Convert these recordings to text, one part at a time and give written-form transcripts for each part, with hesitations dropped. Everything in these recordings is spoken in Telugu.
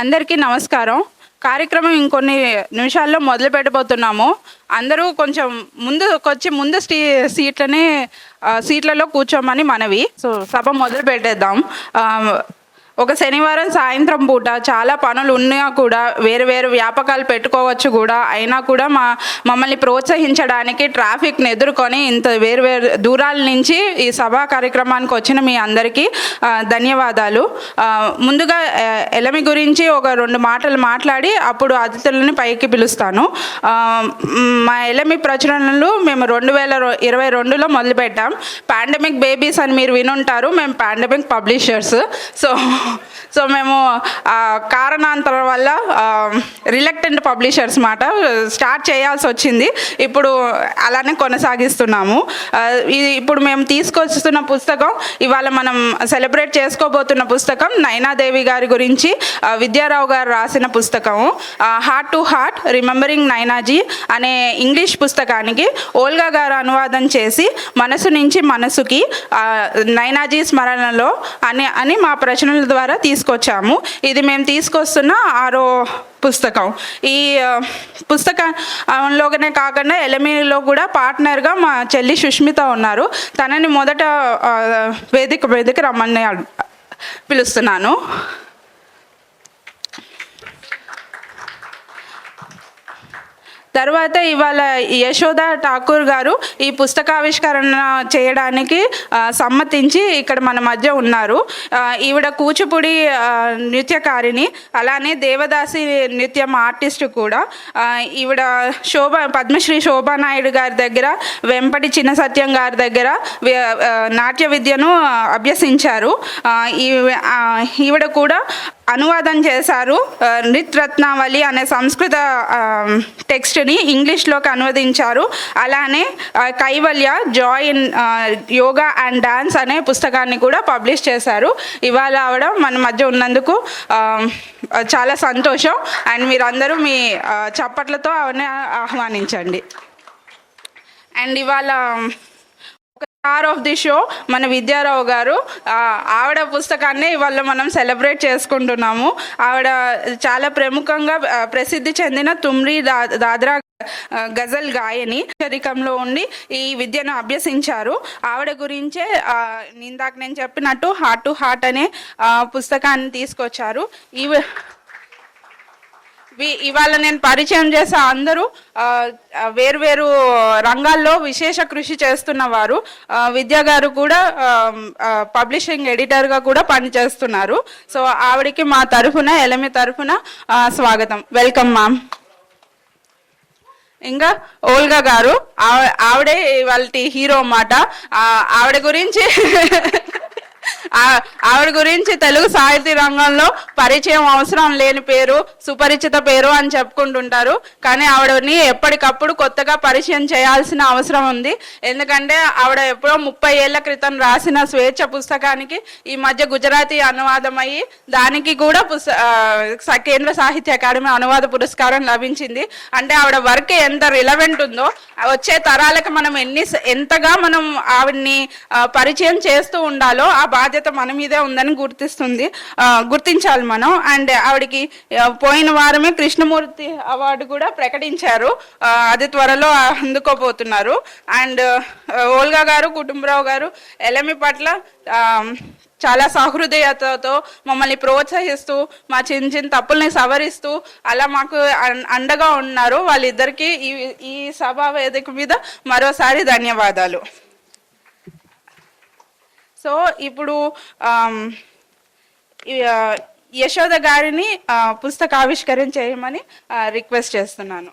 అందరికీ నమస్కారం. కార్యక్రమం ఇంకొన్ని నిమిషాల్లో మొదలు పెట్టబోతున్నాము. అందరూ కొంచెం ముందు సీట్లలో కూర్చోమని మనవి. సో సభ మొదలు పెట్టేద్దాం. ఒక శనివారం సాయంత్రం పూట చాలా పనులు ఉన్నా కూడా వేరు వేరు వ్యాపకాలు పెట్టుకోవచ్చు కూడా, అయినా కూడా మమ్మల్ని ప్రోత్సహించడానికి ట్రాఫిక్ని ఎదుర్కొని ఇంత వేరు దూరాల నుంచి ఈ సభా కార్యక్రమానికి వచ్చిన మీ అందరికీ ధన్యవాదాలు. ముందుగా ఎలమి గురించి ఒక 2 మాటలు మాట్లాడి అప్పుడు అతిథులని పైకి పిలుస్తాను. మా ఎలమి ప్రచురణలు మేము 2022లో మొదలుపెట్టాం. పాండమిక్ బేబీస్ అని మీరు వినుంటారు. మేము పాండమిక్ పబ్లిషర్స్. సో మేము కారణాంతరం వల్ల రిలక్టెంట్ పబ్లిషర్స్ మాట స్టార్ట్ చేయాల్సి వచ్చింది. ఇప్పుడు అలానే కొనసాగిస్తున్నాము. ఇప్పుడు మేము తీసుకొస్తున్న పుస్తకం, ఇవాళ మనం సెలబ్రేట్ చేసుకోబోతున్న పుస్తకం నైనాదేవి గారి గురించి విద్యారావు గారు రాసిన పుస్తకము. హార్ట్ టు హార్ట్ రిమెంబరింగ్ నైనాజీ అనే ఇంగ్లీష్ పుస్తకానికి ఓల్గా గారు అనువాదం చేసి మనసు నుంచి మనసుకి నైనాజీ స్మరణలో అని మా ప్రచురణల ద్వారా తీసుకొచ్చాము. ఇది మేము తీసుకొస్తున్న 6వ పుస్తకం. ఈ పుస్తకంలోనే కాకుండా ఎలమిలో కూడా పార్ట్నర్గా మా చెల్లి సుష్మిత ఉన్నారు. తనని మొదట వేదిక రమ్మని పిలుస్తున్నాను. తర్వాత ఇవాళ యశోద ఠాకూర్ గారు ఈ పుస్తకావిష్కరణ చేయడానికి సమ్మతించి ఇక్కడ మన మధ్య ఉన్నారు. ఈవిడ కూచిపూడి నృత్యకారిణి, అలానే దేవదాసి నృత్యం ఆర్టిస్టు కూడా. ఈవిడ పద్మశ్రీ శోభానాయుడు గారి దగ్గర, వెంపటి చిన్న సత్యం గారి దగ్గర నాట్య విద్యను అభ్యసించారు. ఈవిడ కూడా అనువాదం చేశారు. నృత్రత్నావళి అనే సంస్కృత టెక్స్ట్ని ఇంగ్లీష్లోకి అనువదించారు. అలానే Kaivalya Joy in yoga and dance అనే పుస్తకాన్ని కూడా పబ్లిష్ చేశారు. ఇవాళ ఆవిడ మన మధ్య ఉన్నందుకు చాలా సంతోషం. అండ్ మీరందరూ మీ చప్పట్లతో ఆవిడని ఆహ్వానించండి. అండ్ ఇవాళ స్టార్ ఆఫ్ ది షో మన విద్యారావు గారు. ఆవిడ పుస్తకాన్ని ఇవాళ మనం సెలబ్రేట్ చేసుకుంటున్నాము. ఆవిడ చాలా ప్రముఖంగా ప్రసిద్ధి చెందిన తుమ్రీ దాద్రా గజల్ గాయని చరికంలో ఉండి ఈ విద్యను అభ్యసించారు. ఆవిడ గురించే ఇందాక నేను చెప్పినట్టు హార్ట్ టు హార్ట్ అనే పుస్తకాన్ని తీసుకొచ్చారు. ఇవాళ నేను పరిచయం చేసే అందరూ వేరువేరు రంగాల్లో విశేష కృషి చేస్తున్నవారు. విద్యా గారు కూడా పబ్లిషింగ్ ఎడిటర్గా కూడా పనిచేస్తున్నారు. సో ఆవిడకి మా తరఫున, ఎలమి తరఫున స్వాగతం. Welcome ma'am. ఇంకా ఓల్గా గారు, ఆవిడే వాళ్ళ హీరో అన్నమాట. ఆవిడ గురించి తెలుగు సాహితీ రంగంలో పరిచయం అవసరం లేని పేరు, సుపరిచిత పేరు అని చెప్పుకుంటుంటారు. కానీ ఆవిడని ఎప్పటికప్పుడు కొత్తగా పరిచయం చేయాల్సిన అవసరం ఉంది. ఎందుకంటే ఆవిడ ఎప్పుడో 30 ఏళ్ల క్రితం రాసిన స్వేచ్ఛ పుస్తకానికి ఈ మధ్య గుజరాతీ అనువాదం అయ్యి దానికి కూడా కేంద్ర సాహిత్య అకాడమీ అనువాద పురస్కారం లభించింది. అంటే ఆవిడ వర్క్ ఎంత రిలవెంట్ ఉందో వచ్చే తరాలకు మనం ఎంతగా మనం ఆవిడ్ని పరిచయం చేస్తూ ఉండాలో ఆ బాధ్యత మన మీదే ఉందని గుర్తించాలి మనం. అండ్ ఆవిడకి పోయిన వారమే కృష్ణమూర్తి అవార్డు కూడా ప్రకటించారు, అది త్వరలో అందుకోబోతున్నారు. అండ్ ఓల్గా గారు, కుటుంబరావు గారు ఎల్ఎంఈ పట్ల చాలా సహృదయతతో మమ్మల్ని ప్రోత్సహిస్తూ మా చిన్న చిన్న తప్పుల్ని సవరిస్తూ అలా మాకు అండగా ఉన్నారు. వాళ్ళిద్దరికీ ఈ సభా వేదిక మీద మరోసారి ధన్యవాదాలు. సో ఇప్పుడు యశోద గారిని పుస్తకావిష్కరణ చేయమని రిక్వెస్ట్ చేస్తున్నాను.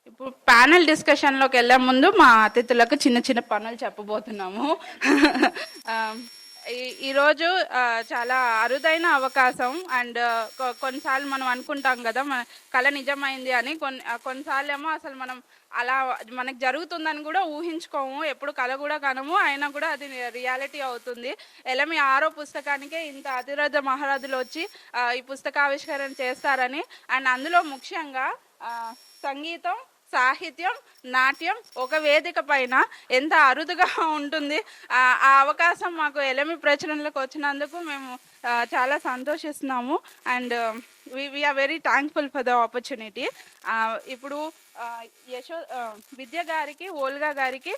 ఇప్పుడు ప్యానెల్ డిస్కషన్లోకి వెళ్ళే ముందు మా అతిథులకు చిన్న చిన్న పనులు చెప్పబోతున్నాము. ఈరోజు చాలా అరుదైన అవకాశం. అండ్ కొన్నిసార్లు మనం అనుకుంటాం కదా మన కళ నిజమైంది అని, కొన్నిసార్లు ఏమో అసలు మనం అలా మనకు జరుగుతుందని కూడా ఊహించుకోము, ఎప్పుడు కళ కూడా కనము, అయినా కూడా అది రియాలిటీ అవుతుంది. ఎల్ఎంఈ 6వ పుస్తకానికే ఇంత అతిరథ మహారథులు వచ్చి ఈ పుస్తకావిష్కరణ చేస్తారని, అండ్ అందులో ముఖ్యంగా సంగీతం, సాహిత్యం, నాట్యం ఒక వేదిక పైన ఎంత అరుదుగా ఉంటుంది. ఆ అవకాశం మాకు ఎల్ఎంఈ ప్రచురణలకు వచ్చినందుకు మేము చాలా సంతోషిస్తున్నాము. And we are very thankful for the opportunity. ఇప్పుడు విద్య గారికి, ఓల్గా గారికి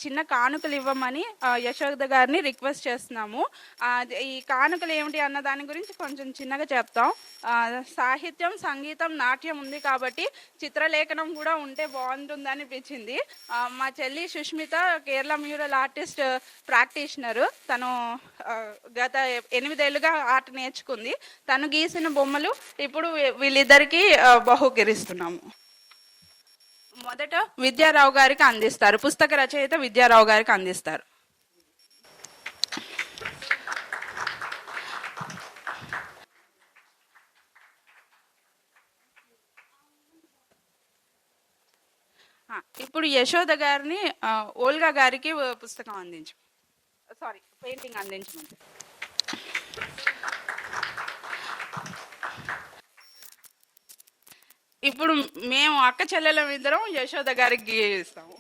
చిన్న కానుకలు ఇవ్వమని యశోద గారిని రిక్వెస్ట్ చేస్తున్నాము. ఈ కానుకలు ఏమిటి అన్న దాని గురించి కొంచెం చిన్నగా చెప్తాం. సాహిత్యం, సంగీతం, నాట్యం ఉంది కాబట్టి చిత్రలేఖనం కూడా ఉంటే బాగుంటుంది అనిపించింది. మా చెల్లి Sushmita Kerala mural artist practitioner, తను గత 8 ఏళ్ళుగా ఆర్ట్ నేర్చుకుంది. తను గీసిన బొమ్మలు ఇప్పుడు వీళ్ళిద్దరికీ బహుకరిస్తున్నాము. మొదట విద్యారావు గారికి అందిస్తారు, పుస్తక రచయిత విద్యారావు గారికి అందిస్తారు. ఇప్పుడు యశోద గారిని ఓల్గా గారికి పుస్తకం పెయింటింగ్ అందించమంటే. ఇప్పుడు మేము అక్క చెల్లెలం ఇద్దరం యశోద గారికి ఇస్తాము.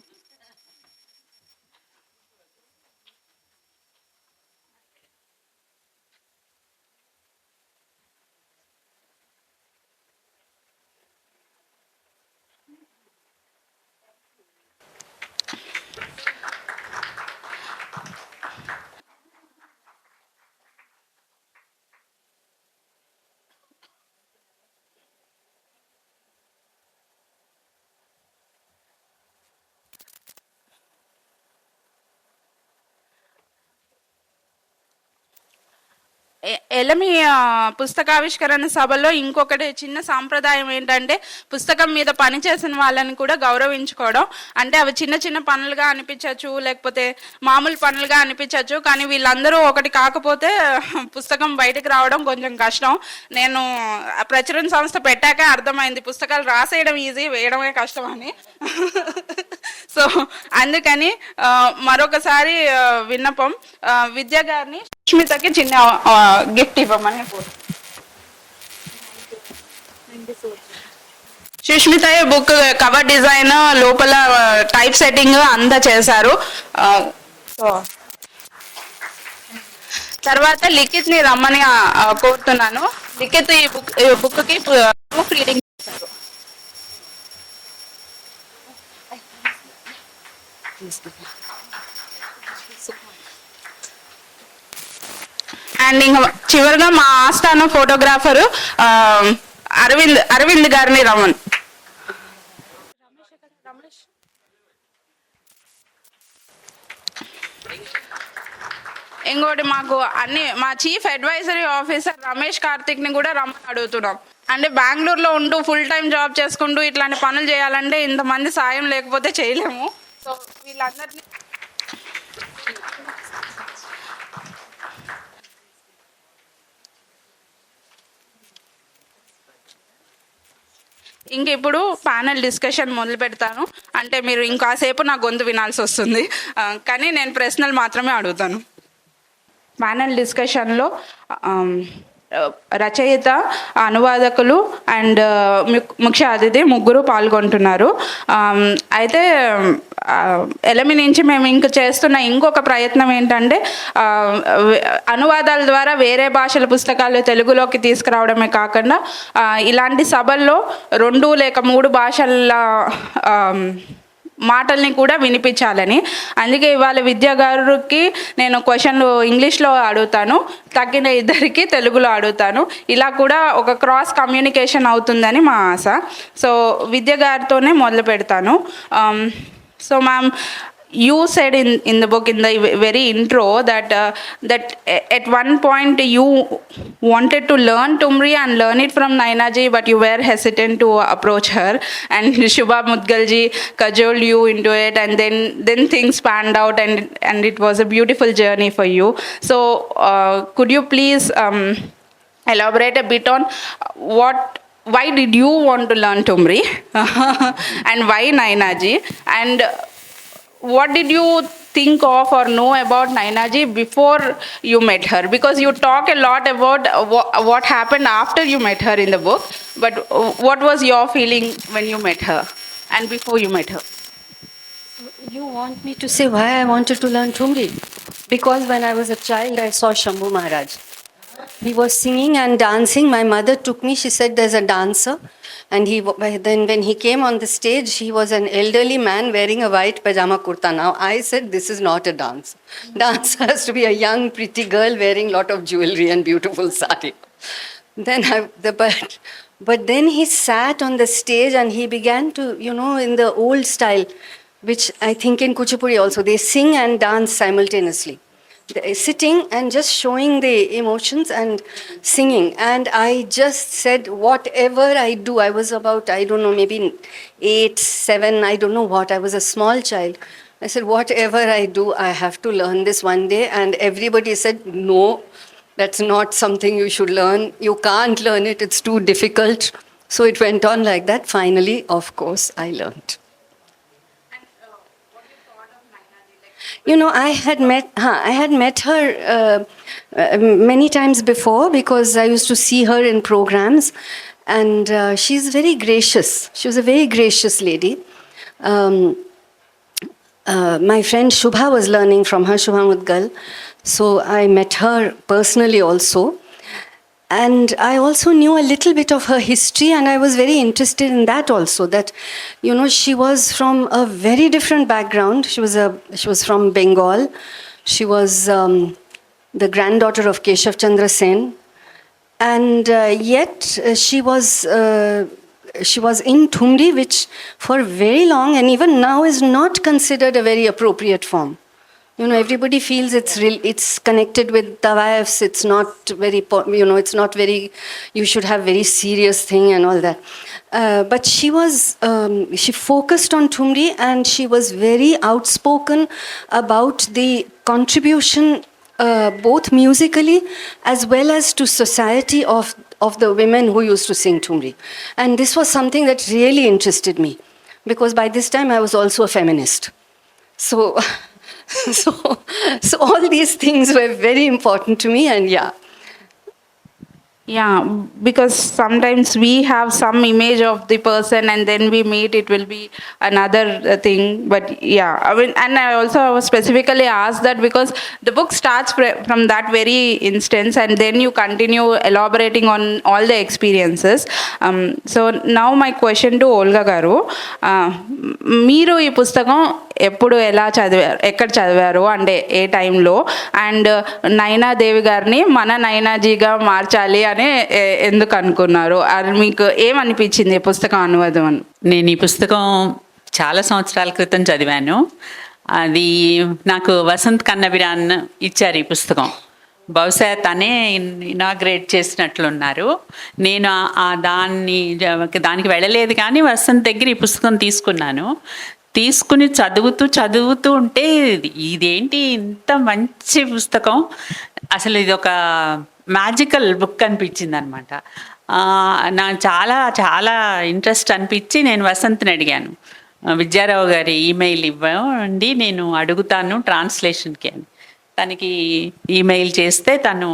ఎల్ఎంఈ పుస్తకావిష్కరణ సభలో ఇంకొకటి చిన్న సాంప్రదాయం ఏంటంటే పుస్తకం మీద పనిచేసిన వాళ్ళని కూడా గౌరవించుకోవడం. అంటే అవి చిన్న చిన్న పనులుగా అనిపించవచ్చు, లేకపోతే మామూలు పనులుగా అనిపించవచ్చు, కానీ వీళ్ళందరూ ఒకటి కాకపోతే పుస్తకం బయటకు రావడం కొంచెం కష్టం. నేను ప్రచురణ సంస్థ పెట్టాకే అర్థమైంది పుస్తకాలు రాసేయడం ఈజీ, వేయడమే కష్టం అని. సో అందుకని మరొకసారి విన్నపం, విద్యా గారిని సుష్మితకి చిన్న గిఫ్ట్ ఇవ్వమని కోరుతున్నాను. సుష్మిత బుక్ కవర్ డిజైన్, లోపల టైప్ సెట్టింగ్ అంతా చేశారు. సో తర్వాత లిఖిత్ ని రమ్మని కోరుతున్నాను. లిఖిత్ ఈ బుక్ కి ప్రూఫ్ రీడింగ్ చేశారు. అండ్ ఇంకా చివరిగా మా ఆస్థాన ఫోటోగ్రాఫర్ అరవింద్ గారిని రమ్మని. ఇంకోటి మాకు మా chief advisory officer Ramesh Karthik ని కూడా రమ్మని అడుగుతున్నాం. అంటే బెంగళూరులో ఉంటూ ఫుల్ టైం జాబ్ చేసుకుంటూ ఇట్లాంటి పనులు చేయాలంటే ఇంతమంది సాయం లేకపోతే చేయలేము. సో వీళ్ళందరినీ ఇంక ఇప్పుడు ప్యానెల్ డిస్కషన్ మొదలు పెడతాను. అంటే మీరు ఇంకాసేపు నా గొంతు వినాల్సి వస్తుంది, కానీ నేను ప్రశ్నలు మాత్రమే అడుగుతాను. ప్యానెల్ డిస్కషన్లో రచయిత, అనువాదకులు అండ్ ముఖ్య అతిథి ముగ్గురు పాల్గొంటున్నారు. అయితే ఎలమి నుంచి మేము చేస్తున్న ఇంకొక ప్రయత్నం ఏంటంటే అనువాదాల ద్వారా వేరే భాషల పుస్తకాలు తెలుగులోకి తీసుకురావడమే కాకుండా ఇలాంటి సభల్లో 2 లేక 3 భాషల మాటల్ని కూడా వినిపించాలని. అందుకే ఇవాళ విద్యా గారికి నేను క్వశ్చన్లు ఇంగ్లీష్లో అడుగుతాను, తగ్గిన ఇద్దరికి తెలుగులో అడుగుతాను. ఇలా కూడా ఒక క్రాస్ కమ్యూనికేషన్ అవుతుందని మా ఆశ. సో విద్యా గారితోనే మొదలు పెడతాను. So ma'am, you said in the book, in the very intro, that at one point you wanted to learn Tumri and learn it from Naina ji, but you were hesitant to approach her, and Shubha Mudgal ji cajoled you into it, and then things panned out, and it was a beautiful journey for you. So could you please elaborate a bit on why did you want to learn Tumri and why Naina ji, and what did you think of or know about Naina ji before you met her? Because you talk a lot about what happened after you met her in the book, but what was your feeling when you met her and before you met her? You want me to say why I wanted to learn Tumri? Because when I was a child, I saw Shambhu Maharaj. He was singing and dancing. My mother took me. She said, there's a dancer. And then when he came on the stage, he was an elderly man wearing a white pajama kurta. Now, I said, this is not a dance. Dance has to be a young, pretty girl wearing lot of jewelry and beautiful sari. Then but then he sat on the stage and he began to, in the old style, which I think in Kuchipudi also, they sing and dance simultaneously. Sitting and just showing the emotions and singing. And I just said, whatever I do, I was about, I don't know, maybe 8, 7, I don't know what, I was a small child. I said, whatever I do, I have to learn this one day. And everybody said, no, that's not something you should learn. You can't learn it, it's too difficult. So it went on like that. Finally, of course, I learned. I had met her many times before, because I used to see her in programs, and she's very gracious. She was a very gracious lady. My friend Shubha was learning from her, Shubha Mudgal, so I met her personally also. And I also knew a little bit of her history, and I was very interested in that also, that, she was from a very different background. She was from Bengal. She was the granddaughter of Keshav Chandra Sen. And yet she was in Tumri, which for very long, and even now, is not considered a very appropriate form. Everybody feels it's connected with Tawafs. It's not very, it's not very, you should have very serious thing and all that. But she focused on Tumri, and she was very outspoken about the contribution, both musically as well as to society of the women who used to sing Tumri. And this was something that really interested me. because by this time I was also a feminist. So, so all these things were very important to me, and yeah. Yeah, because sometimes we have some image of the person and then we meet, it will be another thing. But yeah, I mean, and I also specifically asked that because the book starts from that very instance and then you continue elaborating on all the experiences. So now my question to Olga garu, మీరు ఈ పుస్తకం ఎప్పుడు ఎలా చదివారు, ఎక్కడ చదివారు అంటే ఏ టైంలో, అండ్ నైనాదేవి గారిని మన నైనాజీగా మార్చాలి అని ఎందుకు అనుకున్నారు, అది మీకు ఏమనిపించింది ఈ పుస్తకం అనువాదం అని? నేను ఈ పుస్తకం చాలా సంవత్సరాల క్రితం చదివాను. అది నాకు వసంత్ కన్నబిరాన్ ఇచ్చారు ఈ పుస్తకం. బహుశా తనే ఇనాగ్రేట్ చేసినట్లున్నారు. నేను దానికి వెళ్ళలేదు, కానీ వసంత్ దగ్గర ఈ పుస్తకం తీసుకున్నాను. తీసుకుని చదువుతూ ఉంటే ఇదేంటి ఇంత మంచి పుస్తకం, అసలు ఇది ఒక మ్యాజికల్ బుక్ అనిపించింది అనమాట. నాకు చాలా చాలా ఇంట్రెస్ట్ అనిపించి నేను వసంత్ని అడిగాను, విద్యారావు గారి ఈమెయిల్ ఇవ్వండి, నేను అడుగుతాను ట్రాన్స్లేషన్కి అని. తనకి ఈమెయిల్ చేస్తే తను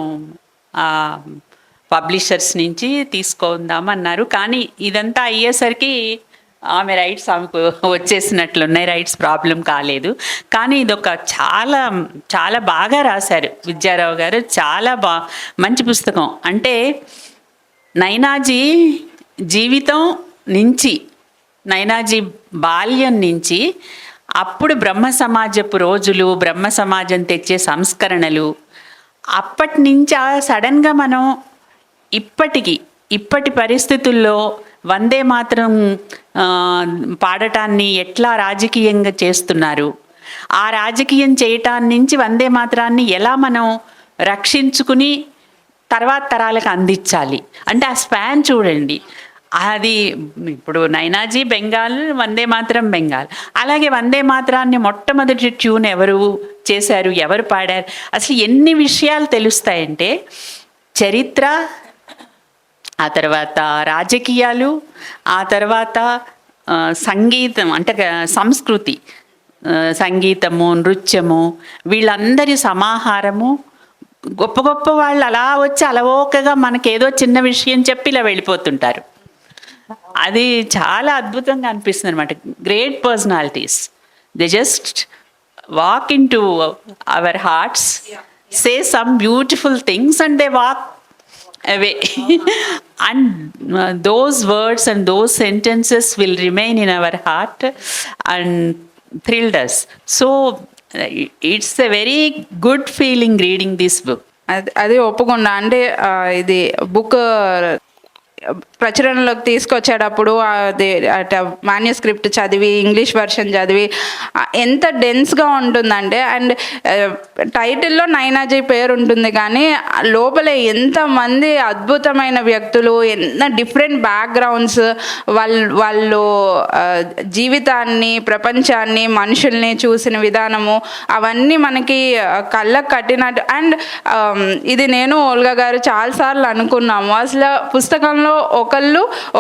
పబ్లిషర్స్ నుంచి తీసుకుందామన్నారు. కానీ ఇదంతా అయ్యేసరికి ఆమె రైట్స్ ఆమెకు వచ్చేసినట్లున్నాయి, రైట్స్ ప్రాబ్లం కాలేదు. కానీ ఇదొక చాలా చాలా బాగా రాశారు విద్యారావు గారు, చాలా మంచి పుస్తకం. అంటే నైనాజీ జీవితం నుంచి, నైనాజీ బాల్యం నుంచి, అప్పుడు బ్రహ్మ సమాజపు రోజులు, బ్రహ్మ సమాజం తెచ్చే సంస్కరణలు, అప్పటి నుంచి సడన్గా మనం ఇప్పటి పరిస్థితుల్లో వందే మాత్రం పాడటాన్ని ఎట్లా రాజకీయంగా చేస్తున్నారు, ఆ రాజకీయం చేయటాన్ని నుంచి వందే మాత్రాన్ని ఎలా మనం రక్షించుకుని తర్వాత తరాలకు అందించాలి అంటే ఆ స్పాన్ చూడండి. అది ఇప్పుడు నైనాజీ బెంగాల్, వందే మాత్రం బెంగాల్. అలాగే వందే మాత్రాన్ని మొట్టమొదటి ట్యూన్ ఎవరు చేశారు, ఎవరు పాడారు, అసలు ఎన్ని విషయాలు తెలుస్తాయంటే చరిత్ర, ఆ తర్వాత రాజకీయాలు, ఆ తర్వాత సంగీతం అంటే సంస్కృతి, సంగీతము, నృత్యము, వీళ్ళందరి సమాహారము. గొప్ప గొప్ప వాళ్ళు అలా వచ్చి అలవోకగా మనకేదో చిన్న విషయం చెప్పి ఇలా వెళ్ళిపోతుంటారు. అది చాలా అద్భుతంగా అనిపిస్తుంది అనమాట. Great personalities, they just walk in to our hearts, say some beautiful things and they walk away and those words and those sentences will remain in our heart and thrilled us. So it's a very good feeling reading this book. అది ఒప్పుకుండా అంటే ఇది బుక్ ప్రచురణలోకి తీసుకొచ్చేటప్పుడు అది మాన్యుస్క్రిప్ట్ చదివి, ఇంగ్లీష్ వర్షన్ చదివి ఎంత డెన్స్గా ఉంటుందంటే, అండ్ టైటిల్లో నైనాజీ పేరు ఉంటుంది కానీ లోపల ఎంతమంది అద్భుతమైన వ్యక్తులు, ఎంత డిఫరెంట్ బ్యాక్గ్రౌండ్స్, వాళ్ళు జీవితాన్ని, ప్రపంచాన్ని, మనుషుల్ని చూసిన విధానము, అవన్నీ మనకి కళ్ళకు కట్టినట్టు. అండ్ ఇది నేను ఓల్గా గారు చాలాసార్లు అనుకున్నాము, అసలు పుస్తకంలో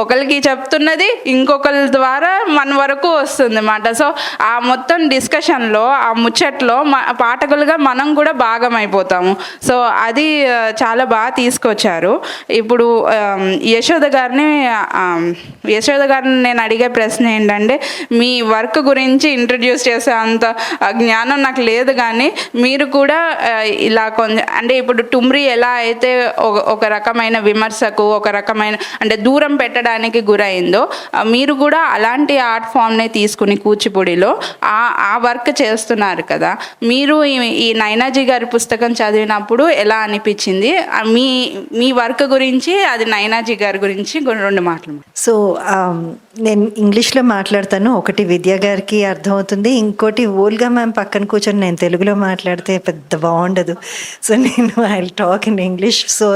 ఒకరికి చెప్తున్నది ఇంకొకరి ద్వారా మన వరకు వస్తుంది అన్నమాట. సో ఆ మొత్తం డిస్కషన్లో, ఆ ముచ్చట్లో పాఠకులుగా మనం కూడా భాగమైపోతాము. సో అది చాలా బాగా తీసుకొచ్చారు. ఇప్పుడు యశోద గారిని నేను అడిగే ప్రశ్న ఏంటంటే, మీ వర్క్ గురించి ఇంట్రడ్యూస్ చేసే అంత జ్ఞానం నాకు లేదు, కానీ మీరు కూడా ఇలా కొంచెం అంటే ఇప్పుడు టుమ్రీ ఎలా అయితే ఒక రకమైన విమర్శకు, ఒక రకమైన అంటే దూరం పెట్టడానికి గురైందో, మీరు కూడా అలాంటి ఆర్ట్ ఫామ్నే తీసుకుని కూచిపూడిలో ఆ వర్క్ చేస్తున్నారు కదా. మీరు ఈ నైనాజీ గారి పుస్తకం చదివినప్పుడు ఎలా అనిపించింది? మీ వర్క్ గురించి, అది నైనాజీ గారి గురించి 2 మాటలు. సో నేను ఇంగ్లీష్లో మాట్లాడతాను, ఒకటి విద్యా గారికి అర్థమవుతుంది, ఇంకోటి ఓల్గా మ్యామ్ పక్కన కూర్చొని నేను తెలుగులో మాట్లాడితే పెద్ద బాగుండదు. సో నేను I will talk in English. So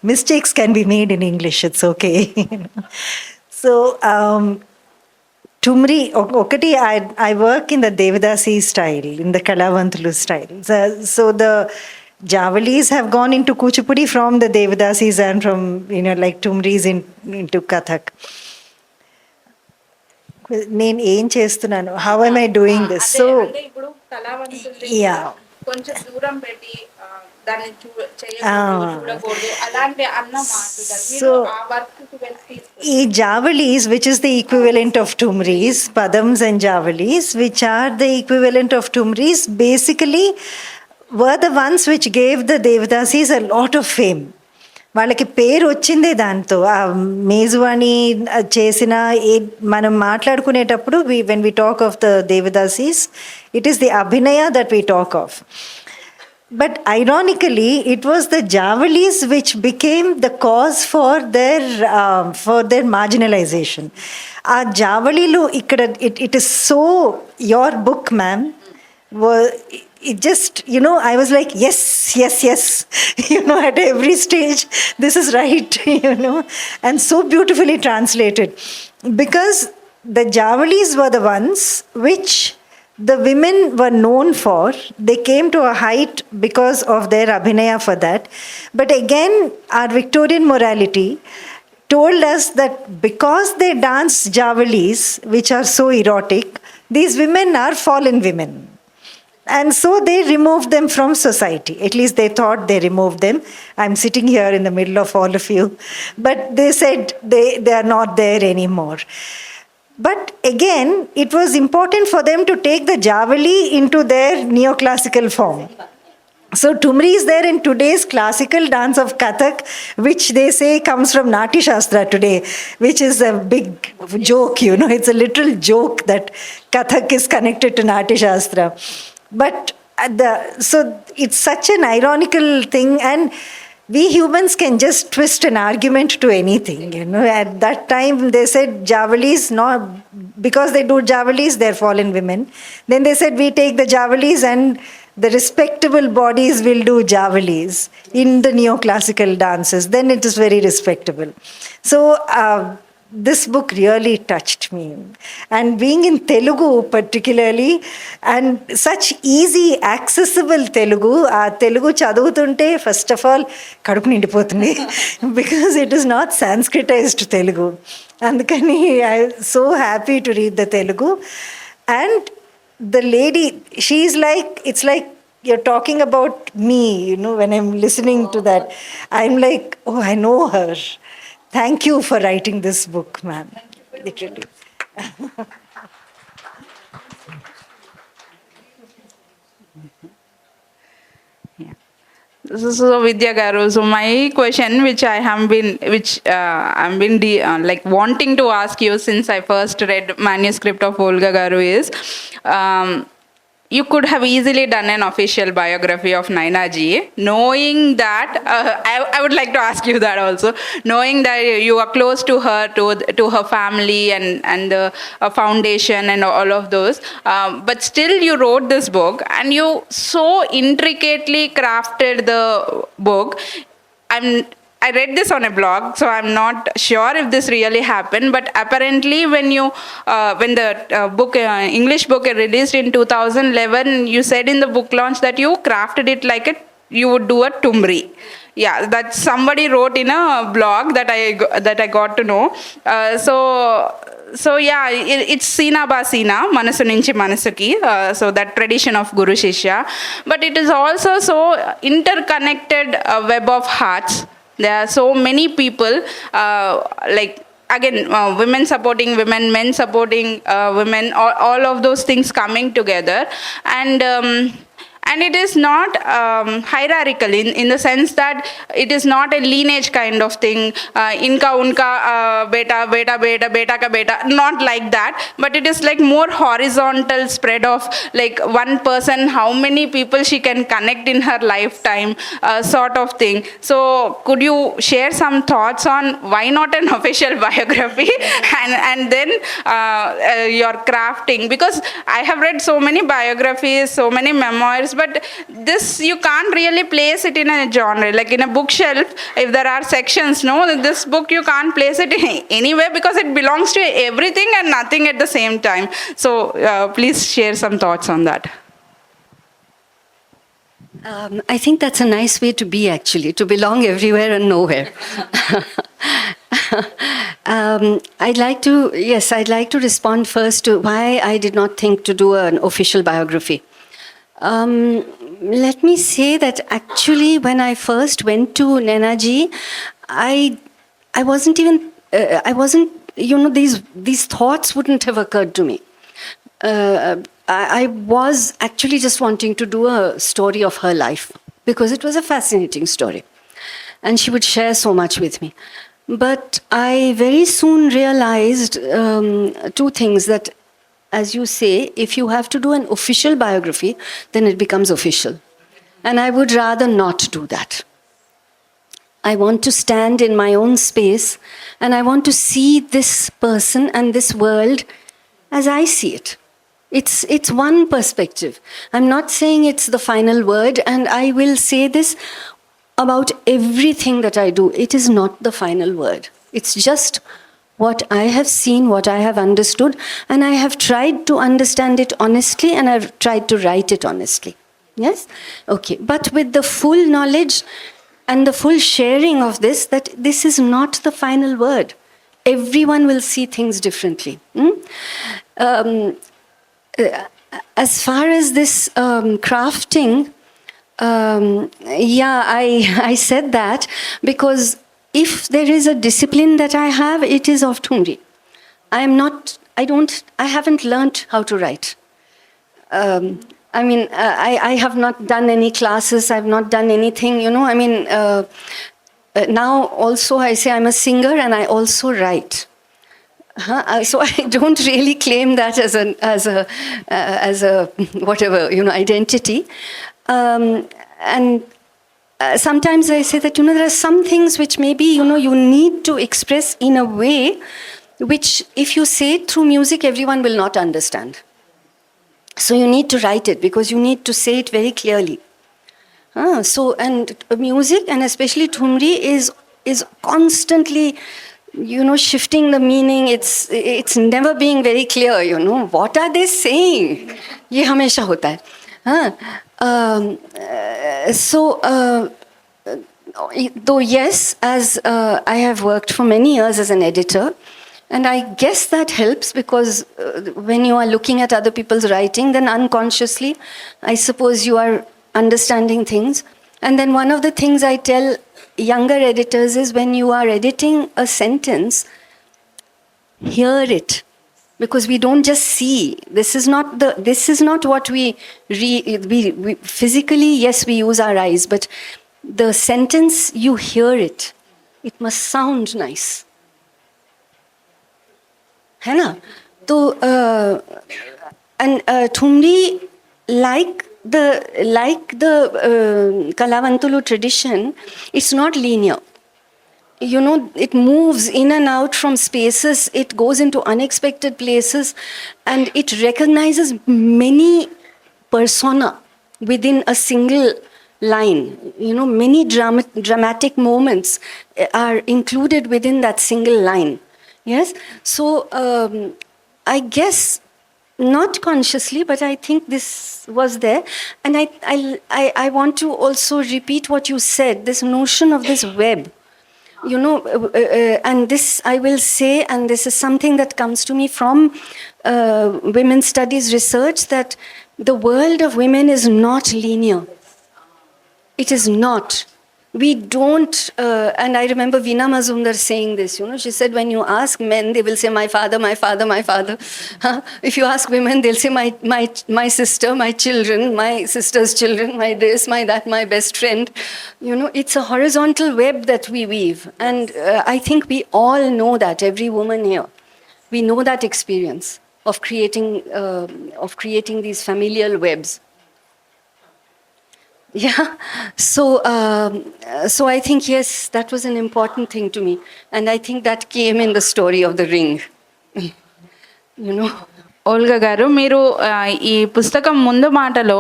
mistakes can be made in English, it's okay. So tumri okati I work in the Devadasi style, in the Kalavantulu style. So the Javalis have gone into Kuchipudi from the Devadasis and from like Tumris into Kathak. నేను ఏం చేస్తున్నాను, how M I doing this. So ఇప్పుడు కళావంతుల్ని Yeah. కొంచెం దూరం పెట్టి దాన్ని Ah. చూడకూడదు అలాంటి అన్న మాట్లాడారు So, ఆ వర్క్ వెళ్ళి ఈ జావలీస్, which is the equivalent of tumris, padams and javalis, which are the equivalent of tumris, basically were the ones which gave the Devadasis a lot of fame. వాళ్ళకి పేరు వచ్చిందే దాంతో. ఆ మేజువాణి చేసిన మనం మాట్లాడుకునేటప్పుడు when we talk of the devadasis, it is the abhinaya that we talk of. But ironically, it was the Javalis which became the cause for their marginalization. Aa Javalilu ikkada it is so, your book, ma'am, it just, I was like, yes, at every stage, this is right, and so beautifully translated. Because the Javalis were the ones which the women were known for. They came to a height because of their abhinaya for that. But again, our Victorian morality told us that because they dance javalis, which are so erotic, these women are fallen women. And so they removed them from society. At least they thought they removed them. I'm sitting here in the middle of all of you. But they said they are not there anymore. But again, it was important for them to take the javali into their neoclassical form. So Tumri is there in today's classical dance of Kathak, which they say comes from Natya Shastra today, which is a big joke, it's a literal joke that Kathak is connected to Natya Shastra. But so it's such an ironical thing, and we humans can just twist an argument to anything, At that time, they said javalis, not because they do javalis, they're fallen women. Then they said we take the javalis and the respectable bodies will do javalis in the neoclassical dances. Then it is very respectable. So this book really touched me. And being in Telugu particularly, and such easy, accessible Telugu, Telugu chaduvutunte first of all kadupu nindipotundi because it is not Sanskritized Telugu. Andukani I'm so happy to read the Telugu. And the lady, she's like, it's like you're talking about me, when I'm listening to that. I'm like, oh, I know her. Thank you for writing this book, ma'am. Literally. So Vidya garu, so my question which I've been like wanting to ask you since I first read manuscript of Olga garu is, you could have easily done an official biography of Naina ji, knowing that, I would like to ask you that also, knowing that you are close to her, to her family and the foundation and all of those, but still you wrote this book and you so intricately crafted the book. I read this on a blog, so I'm not sure if this really happened, but apparently when the book, English book released in 2011, you said in the book launch that you crafted it like you would do a tumri. Yeah, that somebody wrote in a blog that I got to know. So yeah, it's Sina ba Sina, Manasu Nunchi Manasuki, so that tradition of Guru Shishya. But it is also so interconnected web of hearts. There are so many people, like again, women supporting women, men supporting women, all of those things coming together. And it is not hierarchical in the sense that it is not a lineage kind of thing. Inka unka beta beta beta beta ka beta, not like that. But it is like more horizontal spread of like one person, how many people she can connect in her lifetime, sort of thing. So could you share some thoughts on why not an official biography and then your crafting? Because I have read so many biographies, so many memoirs, but this you can't really place it in a genre, like in a bookshelf. If there are sections, this book you can't place it anywhere because it belongs to everything and nothing at the same time. So please share some thoughts on that. I think that's a nice way to be, actually, to belong everywhere and nowhere. I'd like to respond first to why I did not think to do an official biography. Let me say that actually, when I first went to Nenaji, I wasn't even, these thoughts wouldn't have occurred to me. I was actually just wanting to do a story of her life because it was a fascinating story. And she would share so much with me. But I very soon realized two things, that, as you say, if you have to do an official biography, then it becomes official. And I would rather not do that. I want to stand in my own space and I want to see this person and this world as I see it. It's one perspective. I'm not saying it's the final word, and I will say this about everything that I do. It is not the final word. It's just what I have seen, what I have understood, and I have tried to understand it honestly, and I've tried to write it honestly. Yes? Okay. But with the full knowledge and the full sharing of this, that this is not the final word. Everyone will see things differently. As far as this crafting, I said that because if there is a discipline that I have, it is of Thumri. I haven't learnt how to write. I have not done any classes, I've not done anything, now also I say I'm a singer and I also write. So I don't really claim that as a whatever, identity. Sometimes I say that, there are some things which maybe, you need to express in a way which, if you say it through music, everyone will not understand. So you need to write it because you need to say it very clearly. And music, and especially Thumri, is constantly, shifting the meaning. It's never being very clear, What are they saying? Ye hamesha hota hai. Though yes, as I have worked for many years as an editor, and I guess that helps because when you are looking at other people's writing, then unconsciously, I suppose you are understanding things. And then one of the things I tell younger editors is, when you are editing a sentence, hear it. Because we don't just see. This is not what we physically, yes, we use our eyes, but the sentence, you hear it. It must sound nice. है ना? तो Thumri, like the Kalavantulu tradition, it's not linear. It moves in and out from spaces, it goes into unexpected places, and it recognizes many persona within a single line. Many dramatic moments are included within that single line. Yes? So I guess, not consciously, but I think this was there. And I want to also repeat what you said, this notion of this web. And this I will say, and this is something that comes to me from women's studies research, that the world of women is not linear. It is not. We don't, and I remember Veena Mazumdar saying this, she said, when you ask men, they will say, my father, my father, my father. If you ask women, they'll say, my sister, my children, my sister's children, my this, my that, my best friend. It's a horizontal web that we weave. And I think we all know that, every woman here. We know that experience of creating these familial webs. Yeah, so I think, yes, that was an important thing to me, and I think that came in the story of the ring. Olga గారు, మీరు ఈ పుస్తకం ముందు మాటలో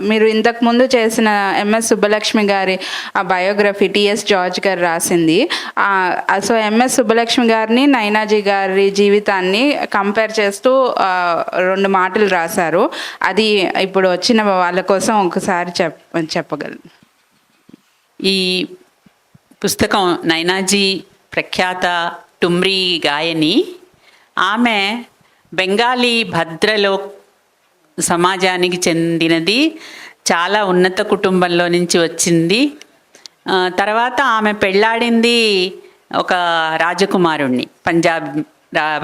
మీరు ఇంతకు ముందు చేసిన ఎంఎస్ సుబ్బలక్ష్మి గారి ఆ బయోగ్రఫీ టిఎస్ జార్జ్ గారు రాసింది. సో ఎంఎస్ సుబ్బలక్ష్మి గారిని, నైనాజీ గారి జీవితాన్ని కంపేర్ చేస్తూ 2 మాటలు రాశారు. అది ఇప్పుడు వచ్చిన వాళ్ళ కోసం ఒకసారి చెప్పగలరు. ఈ పుస్తకం నైనాజీ ప్రఖ్యాత టుమ్రీ గాయని. ఆమె బెంగాలీ భద్రలో సమాజానికి చెందినది, చాలా ఉన్నత కుటుంబంలో నుంచి వచ్చింది. తర్వాత ఆమె పెళ్ళాడింది ఒక రాజకుమారుణ్ణి,